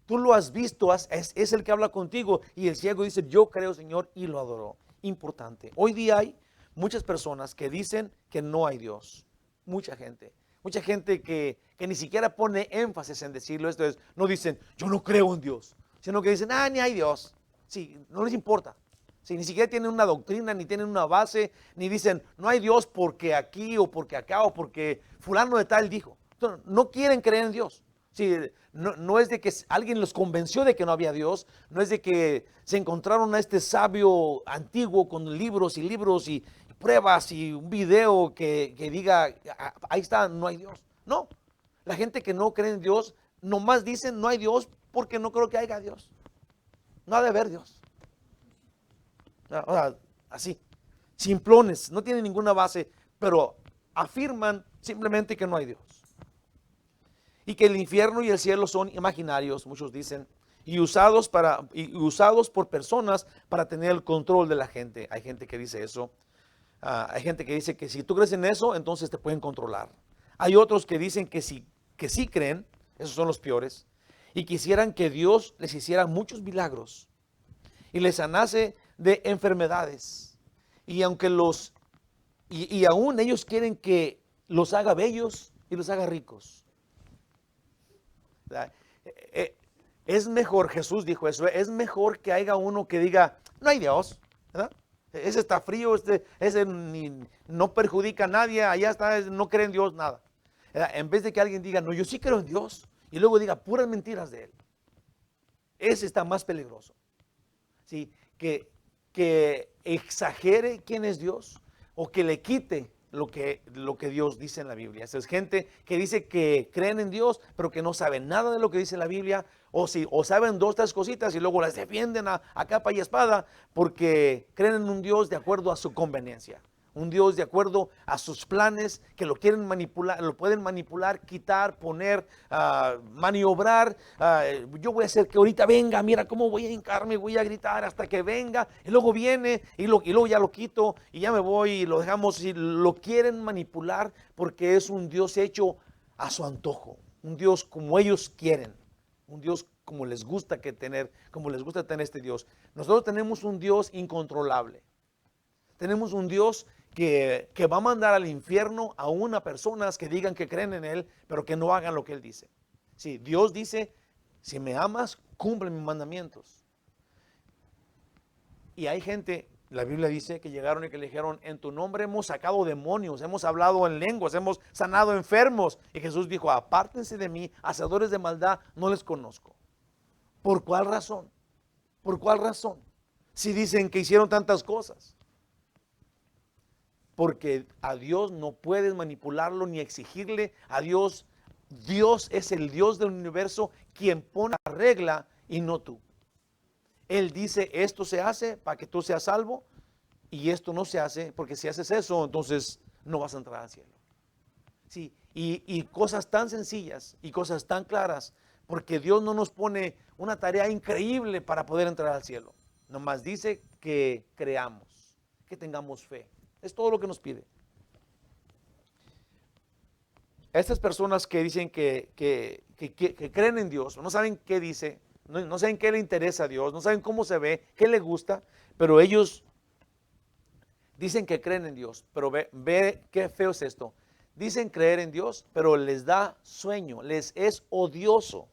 Tú lo has visto, es el que habla contigo. Y el ciego dice, yo creo, Señor, y lo adoró. Importante. Hoy día hay muchas personas que dicen que no hay Dios. Mucha gente que ni siquiera pone énfasis en decirlo. Esto es, no dicen, yo no creo en Dios, sino que dicen, ni hay Dios. Sí, no les importa. Sí, ni siquiera tienen una doctrina, ni tienen una base, ni dicen, no hay Dios porque aquí o porque acá o porque fulano de tal dijo. Entonces, no quieren creer en Dios. Sí, no es de que alguien los convenció de que no había Dios, no es de que se encontraron a este sabio antiguo con libros y libros y pruebas y un video que diga, ahí está, no hay Dios. No, la gente que no cree en Dios nomás dicen no hay Dios porque no creo que haya Dios. No ha de haber Dios. O sea, así, simplones, no tienen ninguna base, pero afirman simplemente que no hay Dios. Y que el infierno y el cielo son imaginarios, muchos dicen, y usados por personas para tener el control de la gente. Hay gente que dice eso. Hay gente que dice que si tú crees en eso, entonces te pueden controlar. Hay otros que dicen que sí creen, esos son los peores, y quisieran que Dios les hiciera muchos milagros y les sanase de enfermedades. Y aunque y aún ellos quieren que los haga bellos y los haga ricos. Es mejor, Jesús dijo eso, es mejor que haya uno que diga, no hay Dios, ¿verdad? Ese está frío, ese no perjudica a nadie, allá está, no cree en Dios, nada. En vez de que alguien diga, no, yo sí creo en Dios, y luego diga puras mentiras de Él. Ese está más peligroso. ¿Sí? Que exagere quién es Dios o que le quite lo que Dios dice en la Biblia. Esa es gente que dice que creen en Dios, pero que no saben nada de lo que dice la Biblia, o saben 2, 3 cositas y luego las defienden a capa y espada porque creen en un Dios de acuerdo a su conveniencia. Un Dios de acuerdo a sus planes, que lo quieren manipular, lo pueden manipular, quitar, poner, maniobrar. Yo voy a hacer que ahorita venga, mira cómo voy a hincarme, voy a gritar hasta que venga, y luego viene, y luego ya lo quito, y ya me voy, y lo dejamos, y lo quieren manipular porque es un Dios hecho a su antojo, un Dios como ellos quieren, un Dios como les gusta tener este Dios. Nosotros tenemos un Dios incontrolable. Tenemos un Dios que va a mandar al infierno a personas que digan que creen en Él, pero que no hagan lo que Él dice. Sí, Dios dice, si me amas, cumple mis mandamientos. Y hay gente, la Biblia dice, que llegaron y que le dijeron, en tu nombre hemos sacado demonios, hemos hablado en lenguas, hemos sanado enfermos. Y Jesús dijo, apártense de mí, hacedores de maldad, no les conozco. ¿Por cuál razón? ¿Por cuál razón? Si dicen que hicieron tantas cosas. Porque a Dios no puedes manipularlo ni exigirle. A Dios es el Dios del universo quien pone la regla y no tú. Él dice, esto se hace para que tú seas salvo y esto no se hace porque si haces eso, entonces no vas a entrar al cielo. Sí, y cosas tan sencillas y cosas tan claras, porque Dios no nos pone una tarea increíble para poder entrar al cielo. Nomás dice que creamos, que tengamos fe. Es todo lo que nos pide. Estas personas que dicen que creen en Dios, no saben qué dice, no saben qué le interesa a Dios, no saben cómo se ve, qué le gusta, pero ellos dicen que creen en Dios. Pero ve qué feo es esto. Dicen creer en Dios, pero les da sueño, les es odioso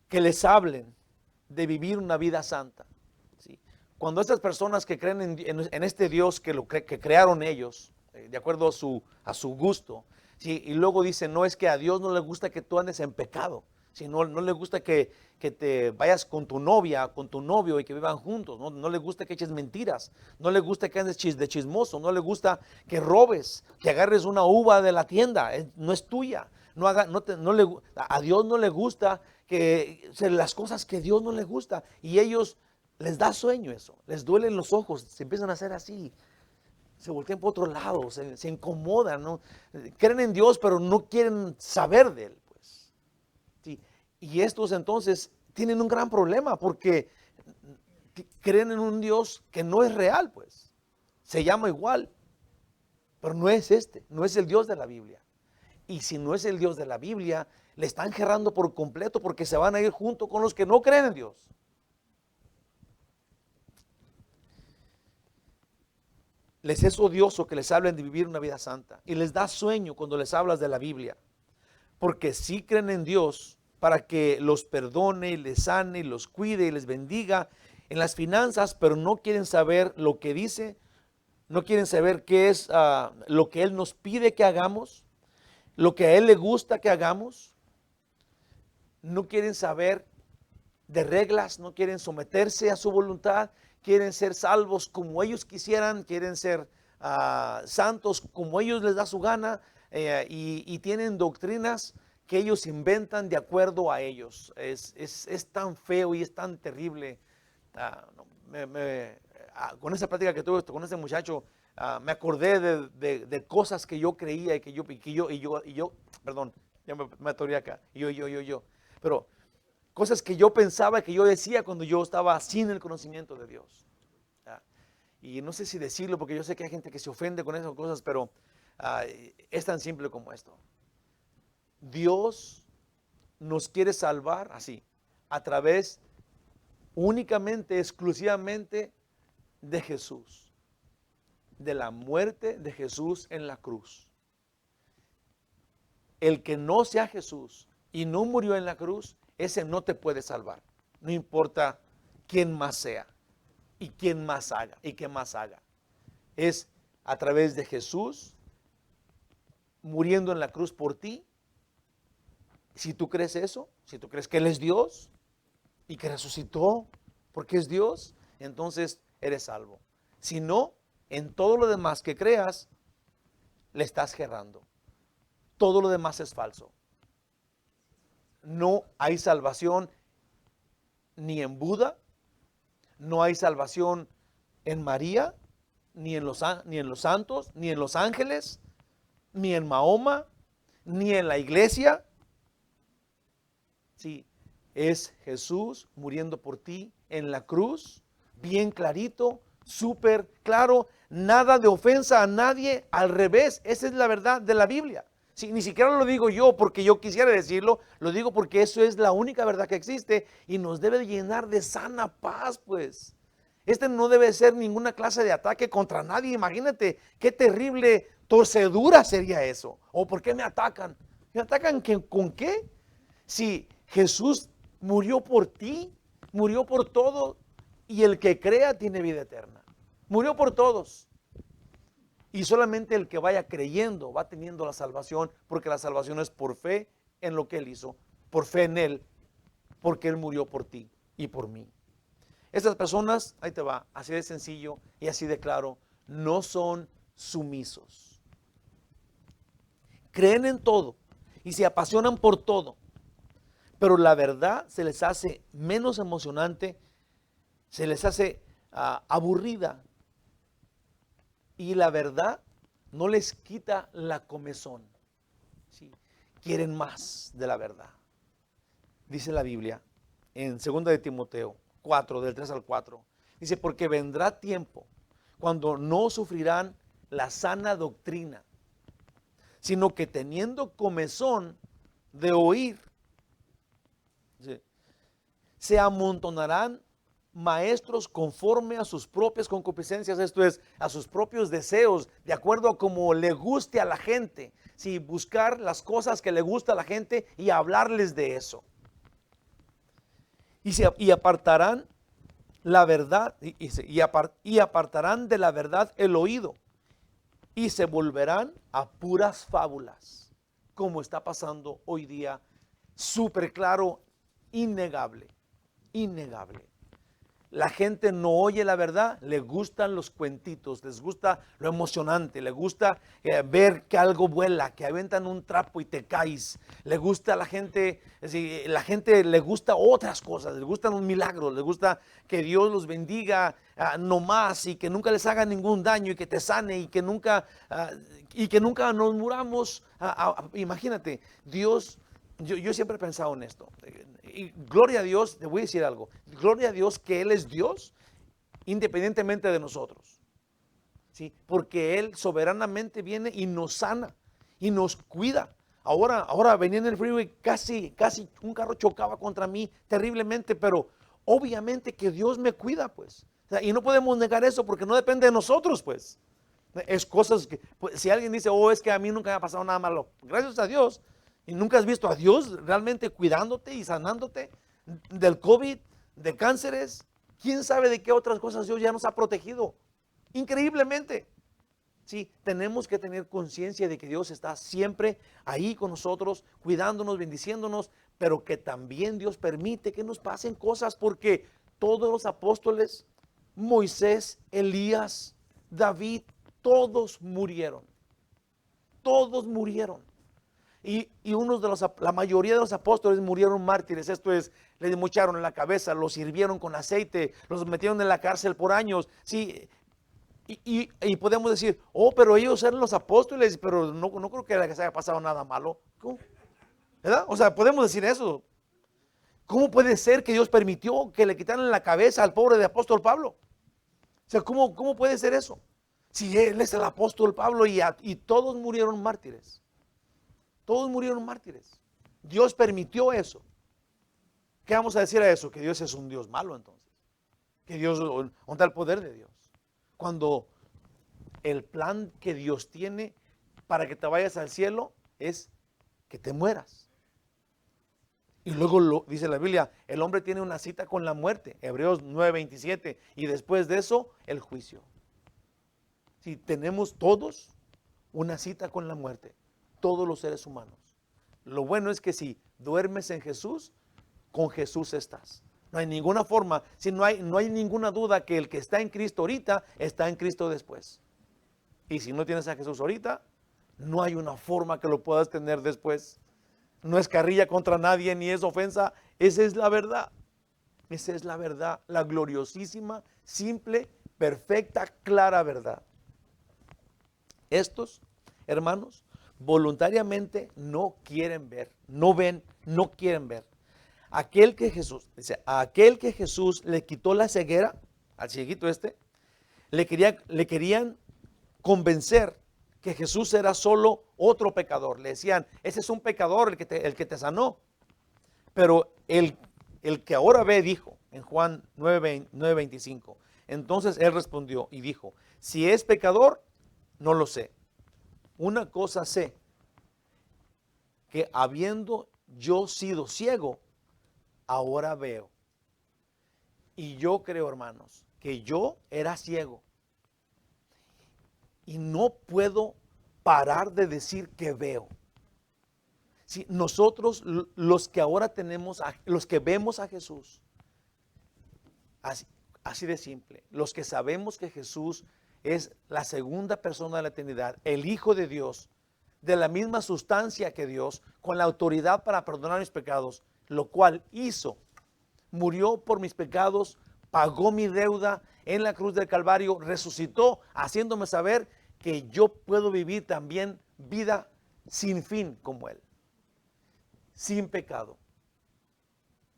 que les hablen de vivir una vida santa. Cuando estas personas que creen en este Dios que crearon ellos, de acuerdo a su gusto, ¿sí? Y luego dicen, no, es que a Dios no le gusta que tú andes en pecado, ¿sí? No le gusta que te vayas con tu novia, con tu novio y que vivan juntos, no le gusta que eches mentiras, no le gusta que andes de chismoso, no le gusta que robes, que agarres una uva de la tienda, no es tuya. A Dios no le gusta las cosas que Dios no le gusta, y ellos les da sueño eso, les duelen los ojos, se empiezan a hacer así, se voltean por otro lado, se incomodan, ¿no? Creen en Dios, pero no quieren saber de Él, pues. Sí. Y estos entonces tienen un gran problema porque creen en un Dios que no es real, pues. Se llama igual, pero no es no es el Dios de la Biblia. Y si no es el Dios de la Biblia, le están cerrando por completo porque se van a ir junto con los que no creen en Dios. Les es odioso que les hablen de vivir una vida santa y les da sueño cuando les hablas de la Biblia, porque sí creen en Dios para que los perdone y les sane y los cuide y les bendiga en las finanzas, pero no quieren saber lo que dice, no quieren saber qué es lo que Él nos pide que hagamos, lo que a Él le gusta que hagamos. No quieren saber de reglas, no quieren someterse a su voluntad, quieren ser salvos como ellos quisieran, quieren ser santos como ellos les da su gana, y tienen doctrinas que ellos inventan de acuerdo a ellos. Es tan feo y es tan terrible. Con esa plática que tuve con ese muchacho, me acordé de cosas que yo creía y que yo, perdón, ya me atoré acá, pero cosas que yo pensaba y que yo decía cuando yo estaba sin el conocimiento de Dios. Y no sé si decirlo porque yo sé que hay gente que se ofende con esas cosas, pero es tan simple como esto. Dios nos quiere salvar así, a través únicamente, exclusivamente de Jesús, de la muerte de Jesús en la cruz. El que no sea Jesús y no murió en la cruz, ese no te puede salvar. No importa quién más sea y quién más haga y qué más haga. Es a través de Jesús muriendo en la cruz por ti. Si tú crees eso, si tú crees que Él es Dios y que resucitó porque es Dios, entonces eres salvo. Si no, en todo lo demás que creas, le estás errando. Todo lo demás es falso. No hay salvación ni en Buda, no hay salvación en María, ni en los santos, ni en los ángeles, ni en Mahoma, ni en la iglesia. Sí, es Jesús muriendo por ti en la cruz, bien clarito, súper claro, nada de ofensa a nadie, al revés, esa es la verdad de la Biblia. Sí, ni siquiera lo digo yo porque yo quisiera decirlo, lo digo porque eso es la única verdad que existe y nos debe llenar de sana paz, pues. Este no debe ser ninguna clase de ataque contra nadie. Imagínate qué terrible torcedura sería eso. ¿O por qué me atacan? ¿Me atacan con qué? Si Jesús murió por ti, murió por todo, y el que crea tiene vida eterna. Murió por todos. Y solamente el que vaya creyendo va teniendo la salvación, porque la salvación es por fe en lo que Él hizo, por fe en Él, porque Él murió por ti y por mí. Estas personas, ahí te va, así de sencillo y así de claro, no son sumisos. Creen en todo y se apasionan por todo, pero la verdad se les hace menos emocionante, se les hace aburrida. Y la verdad no les quita la comezón. ¿Sí? Quieren más de la verdad. Dice la Biblia en 2 de Timoteo 4, del 3 al 4. Dice, porque vendrá tiempo cuando no sufrirán la sana doctrina, sino que teniendo comezón de oír, ¿sí?, se amontonarán maestros conforme a sus propias concupiscencias, esto es, a sus propios deseos, de acuerdo a como le guste a la gente. Sí, buscar las cosas que le gusta a la gente y hablarles de eso. Y apartarán la verdad, y apartarán de la verdad el oído, y se volverán a puras fábulas, como está pasando hoy día, súper claro, innegable. La gente no oye la verdad, le gustan los cuentitos, les gusta lo emocionante, le gusta ver que algo vuela, que aventan un trapo y te caes. Le gusta a la gente le gusta otras cosas, les gustan los milagros, les gusta que Dios los bendiga no más y que nunca les haga ningún daño y que te sane y que nunca nos muramos. Imagínate, Dios. Yo siempre he pensado en esto, y gloria a Dios, te voy a decir algo, gloria a Dios que Él es Dios independientemente de nosotros, ¿sí? Porque Él soberanamente viene y nos sana y nos cuida. Ahora venía en el freeway, casi un carro chocaba contra mí terriblemente, pero obviamente que Dios me cuida, pues. O sea, y no podemos negar eso porque no depende de nosotros, pues. Es cosas que, pues, si alguien dice, es que a mí nunca me ha pasado nada malo, gracias a Dios. ¿Y nunca has visto a Dios realmente cuidándote y sanándote del COVID, de cánceres? ¿Quién sabe de qué otras cosas Dios ya nos ha protegido? Increíblemente. Sí, tenemos que tener conciencia de que Dios está siempre ahí con nosotros, cuidándonos, bendiciéndonos, pero que también Dios permite que nos pasen cosas porque todos los apóstoles, Moisés, Elías, David, todos murieron. Todos murieron. Y la mayoría de los apóstoles murieron mártires. Esto es, les mocharon en la cabeza, los sirvieron con aceite, los metieron en la cárcel por años. Sí, y podemos decir, oh, pero ellos eran los apóstoles, pero no creo que les haya pasado nada malo. ¿Cómo? ¿Verdad? O sea, podemos decir eso. ¿Cómo puede ser que Dios permitió que le quitaran la cabeza al pobre de apóstol Pablo? O sea, ¿cómo puede ser eso? Si él es el apóstol Pablo y todos murieron mártires. Todos murieron mártires. Dios permitió eso. ¿Qué vamos a decir a eso? Que Dios es un Dios malo entonces. Que Dios, ¿dónde está el poder de Dios? Cuando el plan que Dios tiene para que te vayas al cielo es que te mueras. Y luego dice la Biblia, el hombre tiene una cita con la muerte, Hebreos 9:27, y después de eso, el juicio. Si tenemos todos una cita con la muerte, todos los seres humanos. Lo bueno es que si duermes en Jesús, con Jesús estás. No hay ninguna forma, no hay ninguna duda que el que está en Cristo ahorita, está en Cristo después. Y si no tienes a Jesús ahorita, no hay una forma que lo puedas tener después. No es carrilla contra nadie, ni es ofensa. Esa es la verdad. Esa es la verdad, la gloriosísima, simple, perfecta, clara verdad. Estos, hermanos, voluntariamente no quieren ver, no ven, no quieren ver. Aquel que Jesús le quitó la ceguera, al cieguito le querían convencer que Jesús era solo otro pecador. Le decían, ese es un pecador el que te sanó. Pero el que ahora ve, dijo en Juan 9:25. Entonces él respondió y dijo, si es pecador, no lo sé. Una cosa sé, que habiendo yo sido ciego, ahora veo. Y yo creo, hermanos, que yo era ciego. Y no puedo parar de decir que veo. Si nosotros, los que ahora tenemos, los que vemos a Jesús, así de simple, los que sabemos que Jesús es la segunda persona de la eternidad, el Hijo de Dios, de la misma sustancia que Dios, con la autoridad para perdonar mis pecados, lo cual hizo, murió por mis pecados, pagó mi deuda en la cruz del Calvario, resucitó, haciéndome saber que yo puedo vivir también vida sin fin como Él, sin pecado,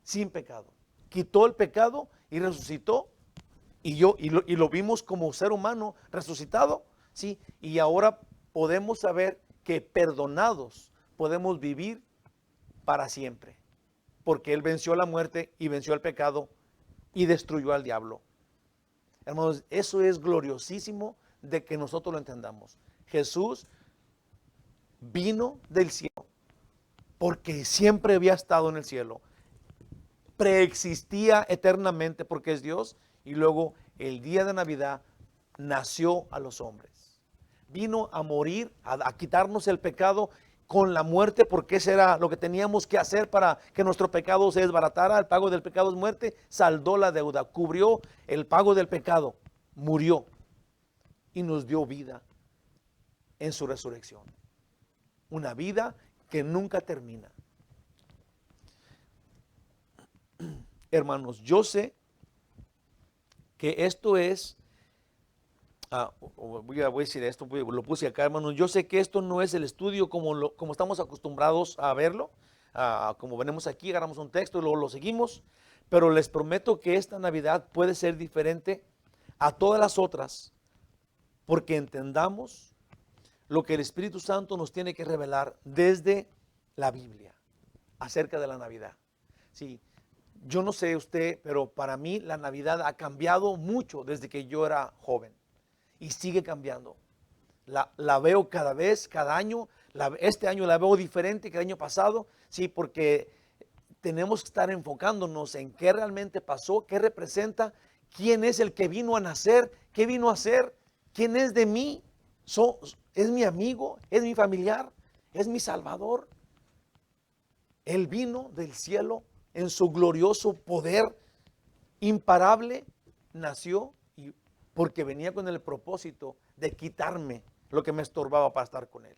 sin pecado. Quitó el pecado y resucitó, y lo vimos como ser humano resucitado, ¿sí? Y ahora podemos saber que perdonados podemos vivir para siempre, porque Él venció la muerte y venció el pecado y destruyó al diablo. Hermanos, eso es gloriosísimo de que nosotros lo entendamos. Jesús vino del cielo porque siempre había estado en el cielo, preexistía eternamente porque es Dios, y luego el día de Navidad nació a los hombres. Vino a morir, a quitarnos el pecado con la muerte, porque eso era lo que teníamos que hacer para que nuestro pecado se desbaratara. El pago del pecado es muerte, saldó la deuda, cubrió el pago del pecado, murió y nos dio vida en su resurrección. Una vida que nunca termina. Hermanos, yo sé que esto es, voy a decir esto, lo puse acá, hermanos, yo sé que esto no es el estudio como estamos acostumbrados a verlo, como venimos aquí, agarramos un texto y luego lo seguimos, pero les prometo que esta Navidad puede ser diferente a todas las otras, porque entendamos lo que el Espíritu Santo nos tiene que revelar desde la Biblia acerca de la Navidad. Sí, yo no sé usted, pero para mí la Navidad ha cambiado mucho desde que yo era joven y sigue cambiando. La veo cada vez, cada año. Este año la veo diferente que el año pasado, sí, porque tenemos que estar enfocándonos en qué realmente pasó, qué representa, quién es el que vino a nacer, qué vino a hacer, quién es de mí, Es mi amigo, es mi familiar, es mi salvador. Él vino del cielo en su glorioso poder imparable, nació porque venía con el propósito de quitarme lo que me estorbaba para estar con Él.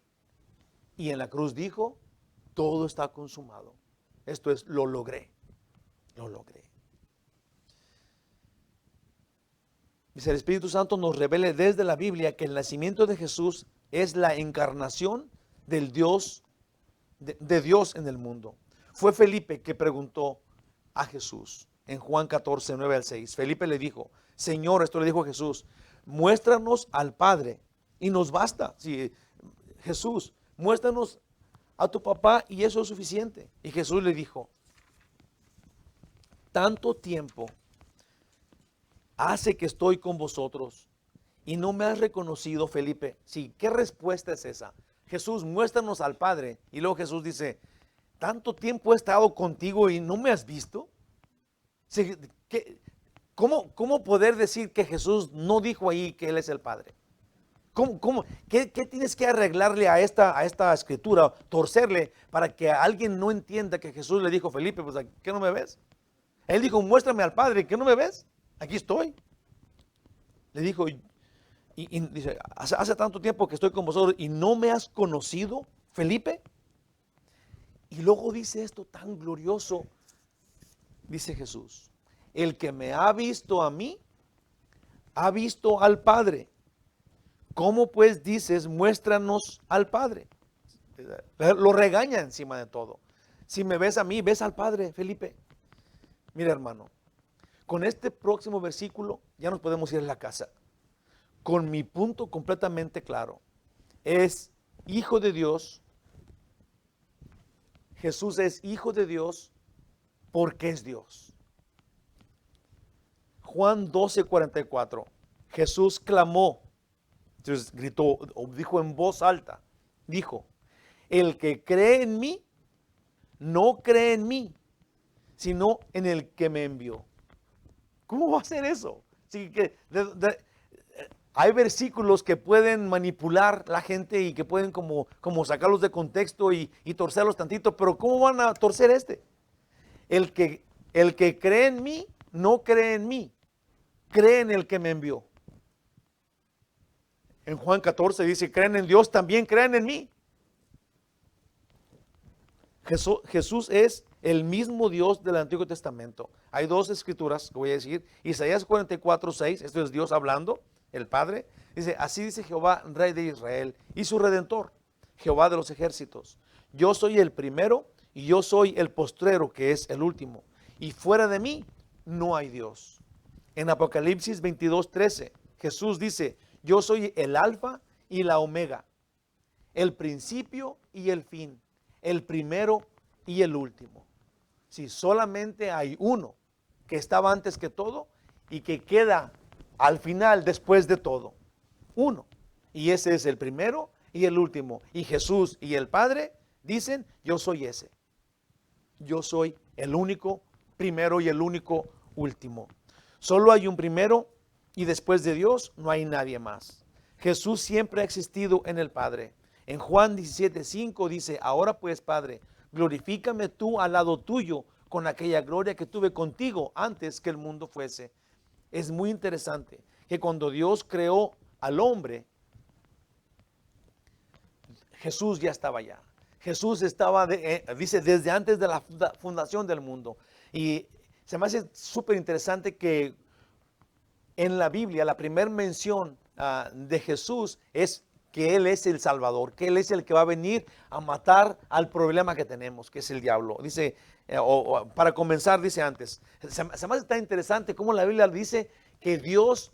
Y en la cruz dijo, todo está consumado. Esto es, lo logré. Lo logré. Dice, el Espíritu Santo nos revela desde la Biblia que el nacimiento de Jesús es la encarnación del Dios, de Dios en el mundo. Fue Felipe que preguntó a Jesús en Juan 14, 9 al 6. Felipe le dijo, Señor, esto le dijo a Jesús, muéstranos al Padre y nos basta. Sí, Jesús, muéstranos a tu papá y eso es suficiente. Y Jesús le dijo, tanto tiempo hace que estoy con vosotros y no me has reconocido, Felipe. Sí, ¿qué respuesta es esa? Jesús, muéstranos al Padre. Y luego Jesús dice, tanto tiempo he estado contigo y no me has visto. Sí, ¿cómo poder decir que Jesús no dijo ahí que Él es el Padre? ¿Qué tienes que arreglarle a esta escritura, torcerle para que alguien no entienda que Jesús le dijo, Felipe, pues ¿qué no me ves? Él dijo, muéstrame al Padre, ¿qué no me ves? Aquí estoy. Le dijo, y dice, hace tanto tiempo que estoy con vosotros y no me has conocido, Felipe. Y luego dice esto tan glorioso, dice Jesús, el que me ha visto a mí, ha visto al Padre. ¿Cómo pues dices, muéstranos al Padre? Lo regaña encima de todo. Si me ves a mí, ves al Padre, Felipe. Mira, hermano, con este próximo versículo ya nos podemos ir a la casa. Con mi punto completamente claro. Es hijo de Dios. Jesús es hijo de Dios porque es Dios. Juan 12:44. Jesús clamó. Entonces gritó, o dijo en voz alta. Dijo, el que cree en mí, no cree en mí, sino en el que me envió. ¿Cómo va a ser eso? Así que hay versículos que pueden manipular la gente y que pueden como sacarlos de contexto y torcerlos tantito, pero ¿cómo van a torcer este? El que cree en mí, no cree en mí, cree en el que me envió. En Juan 14 dice, creen en Dios, también creen en mí. Jesús es el mismo Dios del Antiguo Testamento. Hay dos escrituras que voy a decir. Isaías 44:6, esto es Dios hablando, el Padre. Dice, así dice Jehová, Rey de Israel, y su Redentor, Jehová de los ejércitos. Yo soy el primero y yo soy el postrero, que es el último. Y fuera de mí no hay Dios. En Apocalipsis 22:13, Jesús dice, yo soy el alfa y la omega, el principio y el fin, el primero y el último. Si solamente hay uno que estaba antes que todo y que queda al final después de todo. Uno. Y ese es el primero y el último. Y Jesús y el Padre dicen, yo soy ese. Yo soy el único primero y el único último. Solo hay un primero y después de Dios no hay nadie más. Jesús siempre ha existido en el Padre. En Juan 17:5 dice, ahora pues, Padre, glorifícame tú al lado tuyo con aquella gloria que tuve contigo antes que el mundo fuese. Es muy interesante que cuando Dios creó al hombre, Jesús ya estaba allá. Jesús estaba, dice, desde antes de la fundación del mundo. Y se me hace súper interesante que en la Biblia la primera mención de Jesús es que Él es el Salvador, que Él es el que va a venir a matar al problema que tenemos, que es el diablo. Dice, para comenzar, dice antes, se me hace tan interesante cómo la Biblia dice que Dios,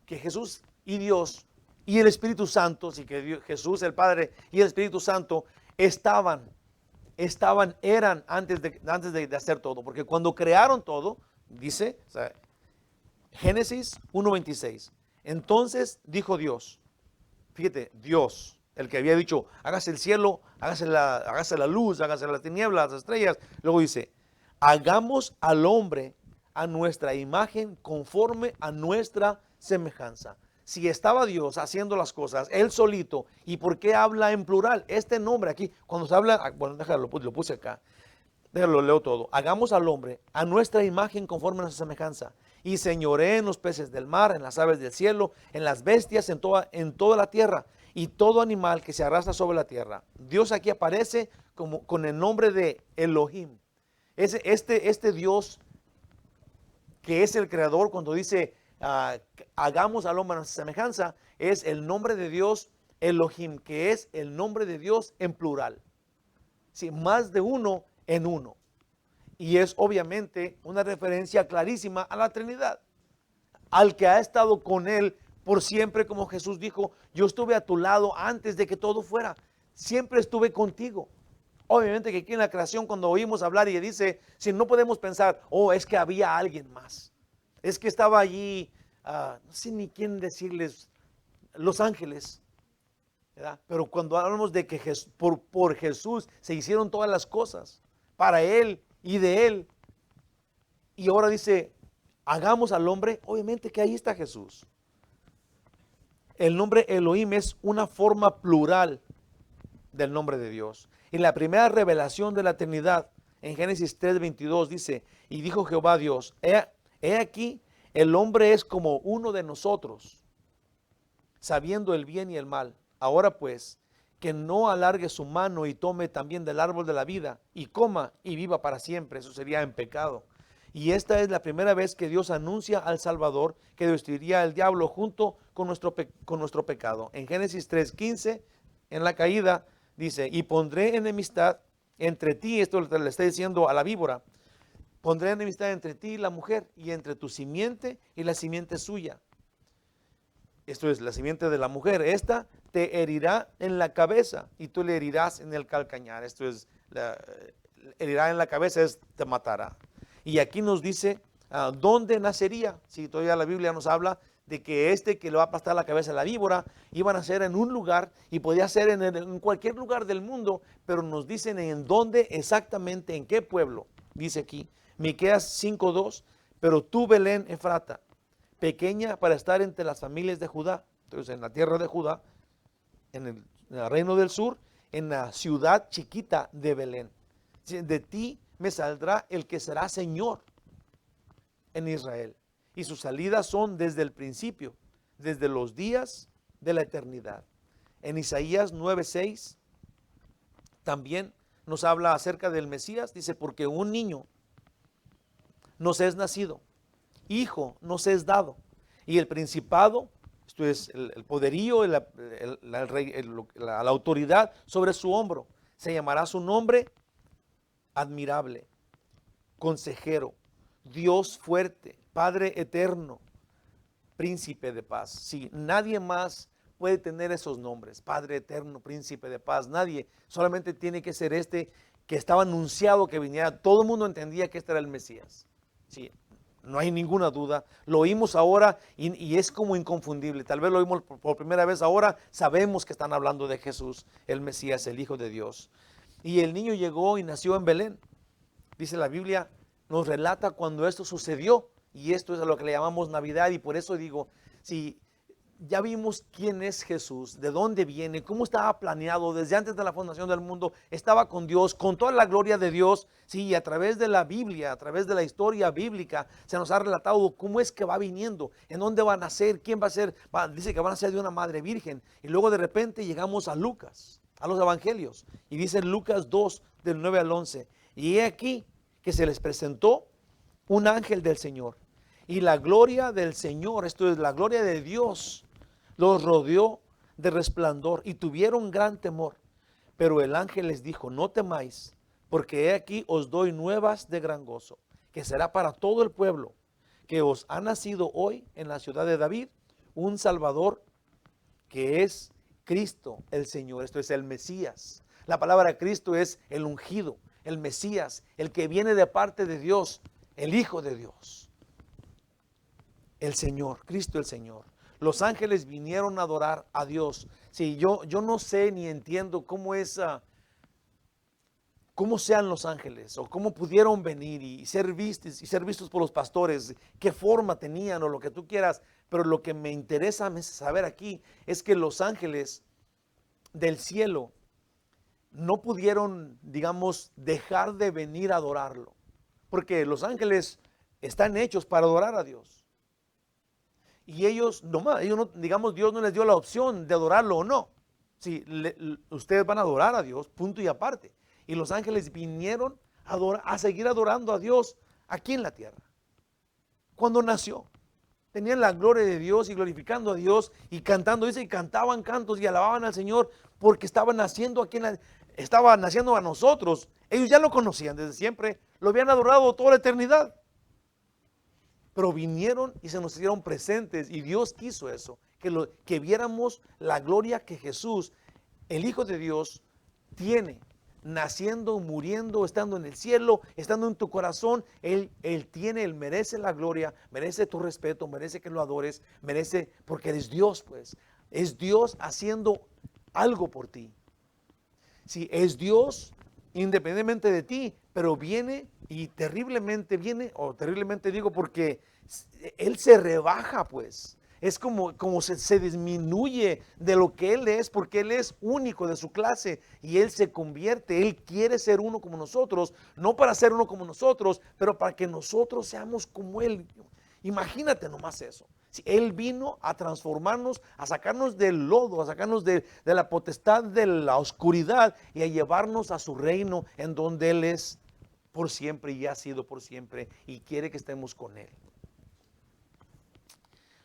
que Jesús y Dios y el Espíritu Santo, y que Jesús, el Padre y el Espíritu Santo eran antes de hacer todo, porque cuando crearon todo, dice, o sea, Génesis 1:26, entonces dijo Dios, fíjate, Dios, el que había dicho, hágase el cielo, hágase la luz, hágase las tinieblas, las estrellas, luego dice, hagamos al hombre a nuestra imagen conforme a nuestra semejanza. si estaba Dios haciendo las cosas, Él solito, ¿y por qué habla en plural? Este nombre aquí, cuando se habla, bueno, déjalo, lo puse acá, déjalo, leo todo. Hagamos al hombre a nuestra imagen conforme a nuestra semejanza, y señoree en los peces del mar, en las aves del cielo, en las bestias, en toda la tierra, y todo animal que se arrastra sobre la tierra. Dios aquí aparece como, con el nombre de Elohim. Este Dios que es el creador, cuando dice hagamos al hombre a nuestra semejanza, es el nombre de Dios Elohim, que es el nombre de Dios en plural. Sí, más de uno en uno. Y es obviamente una referencia clarísima a la Trinidad, al que ha estado con Él por siempre, como Jesús dijo, yo estuve a tu lado antes de que todo fuera, siempre estuve contigo. Obviamente que aquí en la creación, cuando oímos hablar y dice, si no podemos pensar, oh, es que había alguien más, es que estaba allí, no sé ni quién decirles, los ángeles, ¿verdad? Pero cuando hablamos de que por Jesús se hicieron todas las cosas, para Él y de Él, y ahora dice, hagamos al hombre, obviamente que ahí está Jesús. El nombre Elohim es una forma plural del nombre de Dios. En la primera revelación de la Trinidad, en Génesis 3:22 dice, y dijo Jehová Dios, he aquí, el hombre es como uno de nosotros, sabiendo el bien y el mal. Ahora pues, que no alargue su mano y tome también del árbol de la vida, y coma y viva para siempre. Eso sería en pecado. Y esta es la primera vez que Dios anuncia al Salvador que destruiría al diablo junto con nuestro pecado. En Génesis 3:15, en la caída, dice, y pondré enemistad entre ti, esto le está diciendo a la víbora, pondré enemistad entre ti y la mujer, y entre tu simiente y la simiente suya. Esto es la simiente de la mujer. Esta te herirá en la cabeza y tú le herirás en el calcañar. Esto es, herirá en la cabeza es te matará. Y aquí nos dice dónde nacería. Si todavía la Biblia nos habla de que que le va a aplastar la cabeza a la víbora, iba a nacer en un lugar y podía ser en cualquier lugar del mundo, pero nos dicen en dónde exactamente, en qué pueblo. Dice aquí, Miqueas 5:2, pero tú, Belén Efrata, pequeña para estar entre las familias de Judá. Entonces, en la tierra de Judá, en el reino del sur, en la ciudad chiquita de Belén. De ti me saldrá el que será Señor en Israel. Y sus salidas son desde el principio, desde los días de la eternidad. En Isaías 9:6 también nos habla acerca del Mesías. Dice, porque un niño nos es nacido, hijo nos es dado, y el principado, esto es el poderío, la autoridad sobre su hombro. Se llamará su nombre admirable, consejero, Dios fuerte, Padre eterno, príncipe de paz. Sí, nadie más puede tener esos nombres, Padre eterno, príncipe de paz. Nadie, solamente tiene que ser este que estaba anunciado que viniera. Todo el mundo entendía que este era el Mesías. Sí, no hay ninguna duda. Lo oímos ahora y es como inconfundible. Tal vez lo oímos por primera vez ahora. Sabemos que están hablando de Jesús, el Mesías, el Hijo de Dios. Y el niño llegó y nació en Belén. Dice la Biblia, nos relata cuando esto sucedió. Y esto es a lo que le llamamos Navidad. Y por eso digo, si ya vimos quién es Jesús, de dónde viene, cómo estaba planeado desde antes de la fundación del mundo, estaba con Dios, con toda la gloria de Dios. Sí, a través de la Biblia, a través de la historia bíblica, se nos ha relatado cómo es que va viniendo, en dónde va a nacer, quién va a ser. Dice que van a ser de una madre virgen. Y luego de repente llegamos a Lucas, a los evangelios. Y dice Lucas 2, del 9 al 11. Y he aquí que se les presentó un ángel del Señor. Y la gloria del Señor, esto es la gloria de Dios, los rodeó de resplandor y tuvieron gran temor. Pero el ángel les dijo, no temáis, porque he aquí os doy nuevas de gran gozo, que será para todo el pueblo, que os ha nacido hoy en la ciudad de David un Salvador, que es Cristo el Señor. Esto es el Mesías. La palabra Cristo es el ungido, el Mesías, el que viene de parte de Dios, el Hijo de Dios. El Señor, Cristo el Señor. Los ángeles vinieron a adorar a Dios. Sí, yo no sé ni entiendo cómo sean los ángeles o cómo pudieron venir y ser vistos por los pastores, qué forma tenían o lo que tú quieras, Pero lo que me interesa saber aquí es que los ángeles del cielo no pudieron, digamos, dejar de venir a adorarlo. Porque los ángeles están hechos para adorar a Dios. Y ellos no, digamos, Dios no les dio la opción de adorarlo o no. Sí, ustedes van a adorar a Dios, punto y aparte. Y los ángeles vinieron a seguir adorando a Dios aquí en la tierra. Cuando nació, tenían la gloria de Dios y glorificando a Dice, y cantaban cantos y alababan al Señor porque estaba naciendo estaba naciendo a nosotros. Ellos ya lo conocían desde siempre, lo habían adorado toda la eternidad. Pero vinieron y se nos hicieron presentes y Dios quiso eso, que viéramos la gloria que Jesús, el Hijo de Dios, tiene. Naciendo, muriendo, estando en el cielo, estando en tu corazón, Él merece la gloria, merece tu respeto, merece que lo adores, porque eres Dios, pues. Es Dios haciendo algo por ti. Sí, es Dios independientemente de ti, pero viene y terriblemente digo porque Él se rebaja, pues. Es como se disminuye de lo que Él es, porque Él es único de su clase y Él se convierte, Él quiere ser uno como nosotros, no para ser uno como nosotros, pero para que nosotros seamos como Él. Imagínate nomás eso. Si Él vino a transformarnos, a sacarnos del lodo, a sacarnos de la potestad de la oscuridad y a llevarnos a su reino en donde Él es por siempre y ha sido por siempre y quiere que estemos con Él.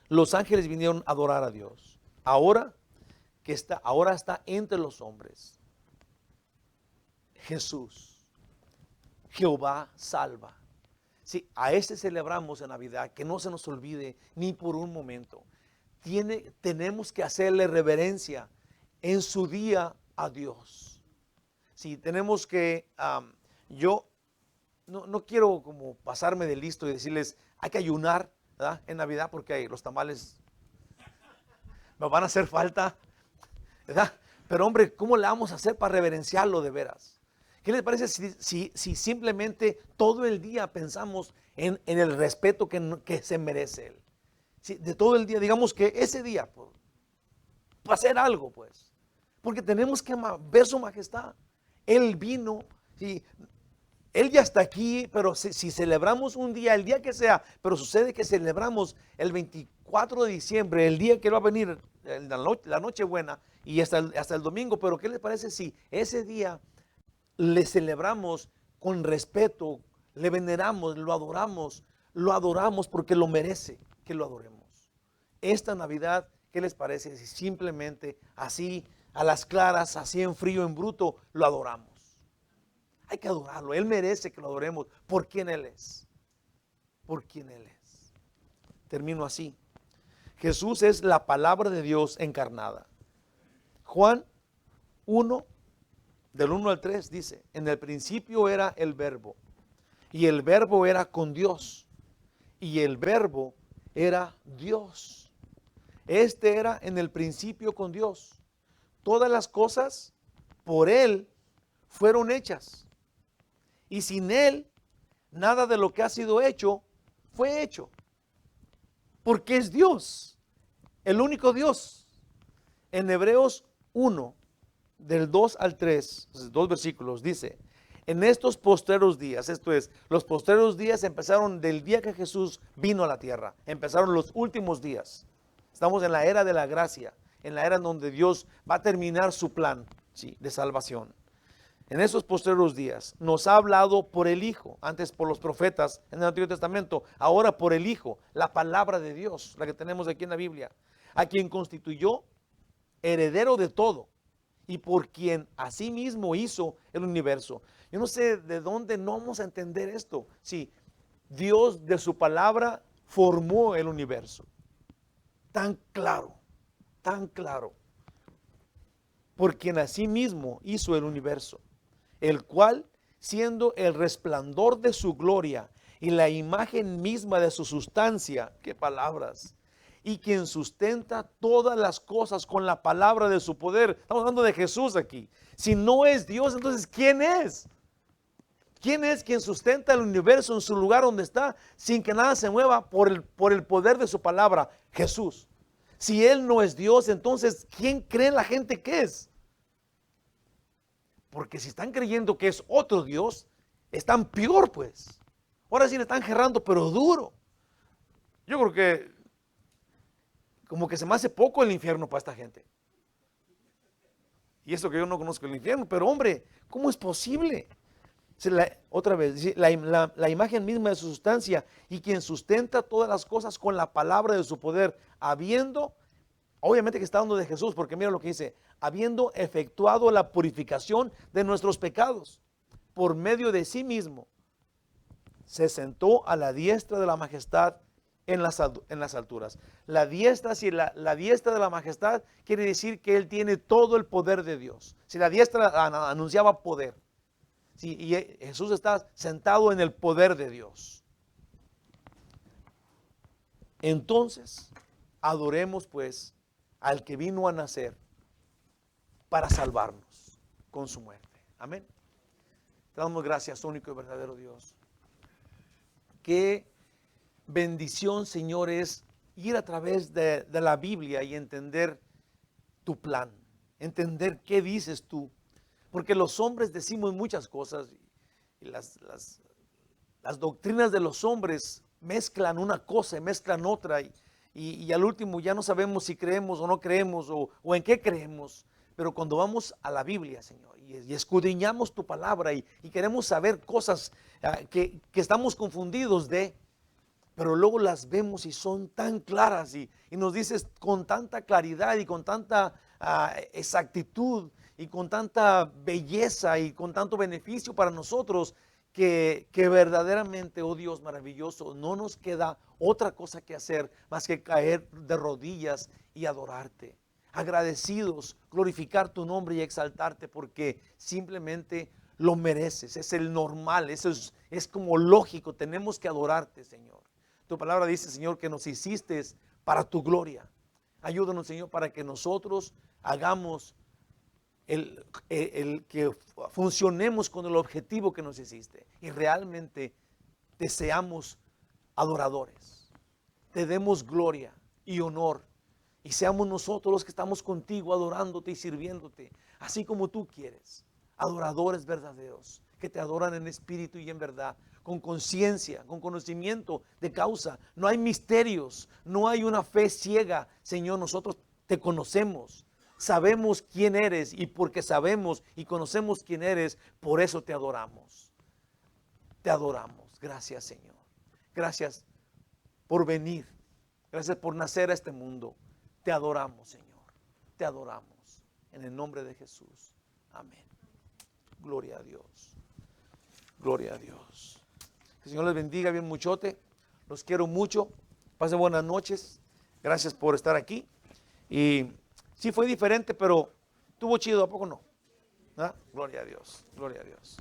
Los ángeles vinieron a adorar a Dios. Ahora está entre los hombres. Jesús, Jehová salva. Sí, a este celebramos en Navidad, que no se nos olvide ni por un momento. Tenemos que hacerle reverencia en su día a Dios. Sí, tenemos que, yo no quiero como pasarme de listo y decirles, hay que ayunar, ¿verdad? En Navidad, porque los tamales me van a hacer falta, ¿verdad? Pero hombre, ¿cómo le vamos a hacer para reverenciarlo de veras? ¿Qué les parece si simplemente todo el día pensamos en el respeto que se merece Él? Sí, de todo el día, digamos que ese día, pues, para hacer algo, pues, porque tenemos que ver su majestad. Él vino, sí, Él ya está aquí, pero si celebramos un día, el día que sea, pero sucede que celebramos el 24 de diciembre, el día que va a venir, la Nochebuena, y hasta el domingo, pero ¿qué les parece si ese día le celebramos con respeto, le veneramos, lo adoramos porque lo merece que lo adoremos? Esta Navidad, ¿qué les parece si simplemente así, a las claras, así en frío, en bruto, lo adoramos? Hay que adorarlo, Él merece que lo adoremos por quien Él es. Por quien Él es. Termino así. Jesús es la palabra de Dios encarnada. Juan 1, del 1 al 3 dice, en el principio era el verbo, y el verbo era con Dios, y el verbo era Dios. Este era en el principio con Dios. Todas las cosas por Él fueron hechas, y sin Él nada de lo que ha sido hecho fue hecho, porque es Dios, el único Dios. En Hebreos 1, del 2 al 3, 2 versículos, dice, en estos postreros días, esto es, los postreros días empezaron del día que Jesús vino a la tierra, empezaron los últimos días. Estamos en la era de la gracia, en la era en donde Dios va a terminar su plan, sí, de salvación. En esos postreros días nos ha hablado por el Hijo, antes por los profetas en el Antiguo Testamento, ahora por el Hijo, la palabra de Dios, la que tenemos aquí en la Biblia, a quien constituyó heredero de todo y por quien asimismo hizo el universo. Yo no sé de dónde no vamos a entender esto. Sí, Dios de su palabra formó el universo. Tan claro, tan claro. Por quien asimismo hizo el universo, el cual, siendo el resplandor de su gloria y la imagen misma de su sustancia, qué palabras, y quien sustenta todas las cosas con la palabra de su poder. Estamos hablando de Jesús aquí. Si no es Dios, entonces ¿quién es? ¿Quién es quien sustenta el universo en su lugar donde está sin que nada se mueva por el poder de su palabra? Jesús. Si Él no es Dios, entonces ¿quién cree la gente que es? Porque si están creyendo que es otro Dios, están peor pues. Ahora sí le están gerrando, pero duro. Yo creo que como que se me hace poco el infierno para esta gente. Y eso que yo no conozco el infierno, pero hombre, ¿cómo es posible? Otra vez, la imagen misma de su sustancia y quien sustenta todas las cosas con la palabra de su poder, habiendo, obviamente que está hablando de Jesús, porque mira lo que dice, habiendo efectuado la purificación de nuestros pecados por medio de sí mismo, se sentó a la diestra de la majestad en las alturas. La diestra, si la diestra de la majestad quiere decir que Él tiene todo el poder de Dios. Si la diestra anunciaba poder. Sí, y Jesús está sentado en el poder de Dios. Entonces, adoremos pues al que vino a nacer para salvarnos con su muerte. Amén. Te damos gracias, único y verdadero Dios. Qué bendición, Señor, es ir a través de la Biblia y entender tu plan, entender qué dices tú. Porque los hombres decimos muchas cosas y las doctrinas de los hombres mezclan una cosa y mezclan otra y al último ya no sabemos si creemos o no creemos o en qué creemos. Pero cuando vamos a la Biblia, Señor, y escudriñamos tu palabra y queremos saber cosas que estamos confundidos de, pero luego las vemos y son tan claras y nos dices con tanta claridad y con tanta exactitud y con tanta belleza y con tanto beneficio para nosotros que verdaderamente, oh Dios maravilloso, no nos queda otra cosa que hacer más que caer de rodillas y adorarte. Agradecidos, glorificar tu nombre y exaltarte porque simplemente lo mereces, es el normal, eso es como lógico, tenemos que adorarte, Señor. Tu palabra dice, Señor, que nos hiciste para tu gloria. Ayúdanos, Señor, para que nosotros hagamos el que funcionemos con el objetivo que nos hiciste y realmente te seamos adoradores, te demos gloria y honor y seamos nosotros los que estamos contigo adorándote y sirviéndote así como tú quieres, adoradores verdaderos que te adoran en espíritu y en verdad, con conciencia, con conocimiento de causa. No hay misterios, no hay una fe ciega. Señor, nosotros te conocemos. Sabemos quién eres y porque sabemos y conocemos quién eres, por eso te adoramos. Te adoramos. Gracias, Señor. Gracias por venir. Gracias por nacer a este mundo. Te adoramos, Señor. Te adoramos. En el nombre de Jesús. Amén. Gloria a Dios. Gloria a Dios. Que el Señor les bendiga bien muchote. Los quiero mucho. Pasen buenas noches. Gracias por estar aquí. Y sí fue diferente, pero estuvo chido, ¿a poco no? ¿Ah? Gloria a Dios, gloria a Dios.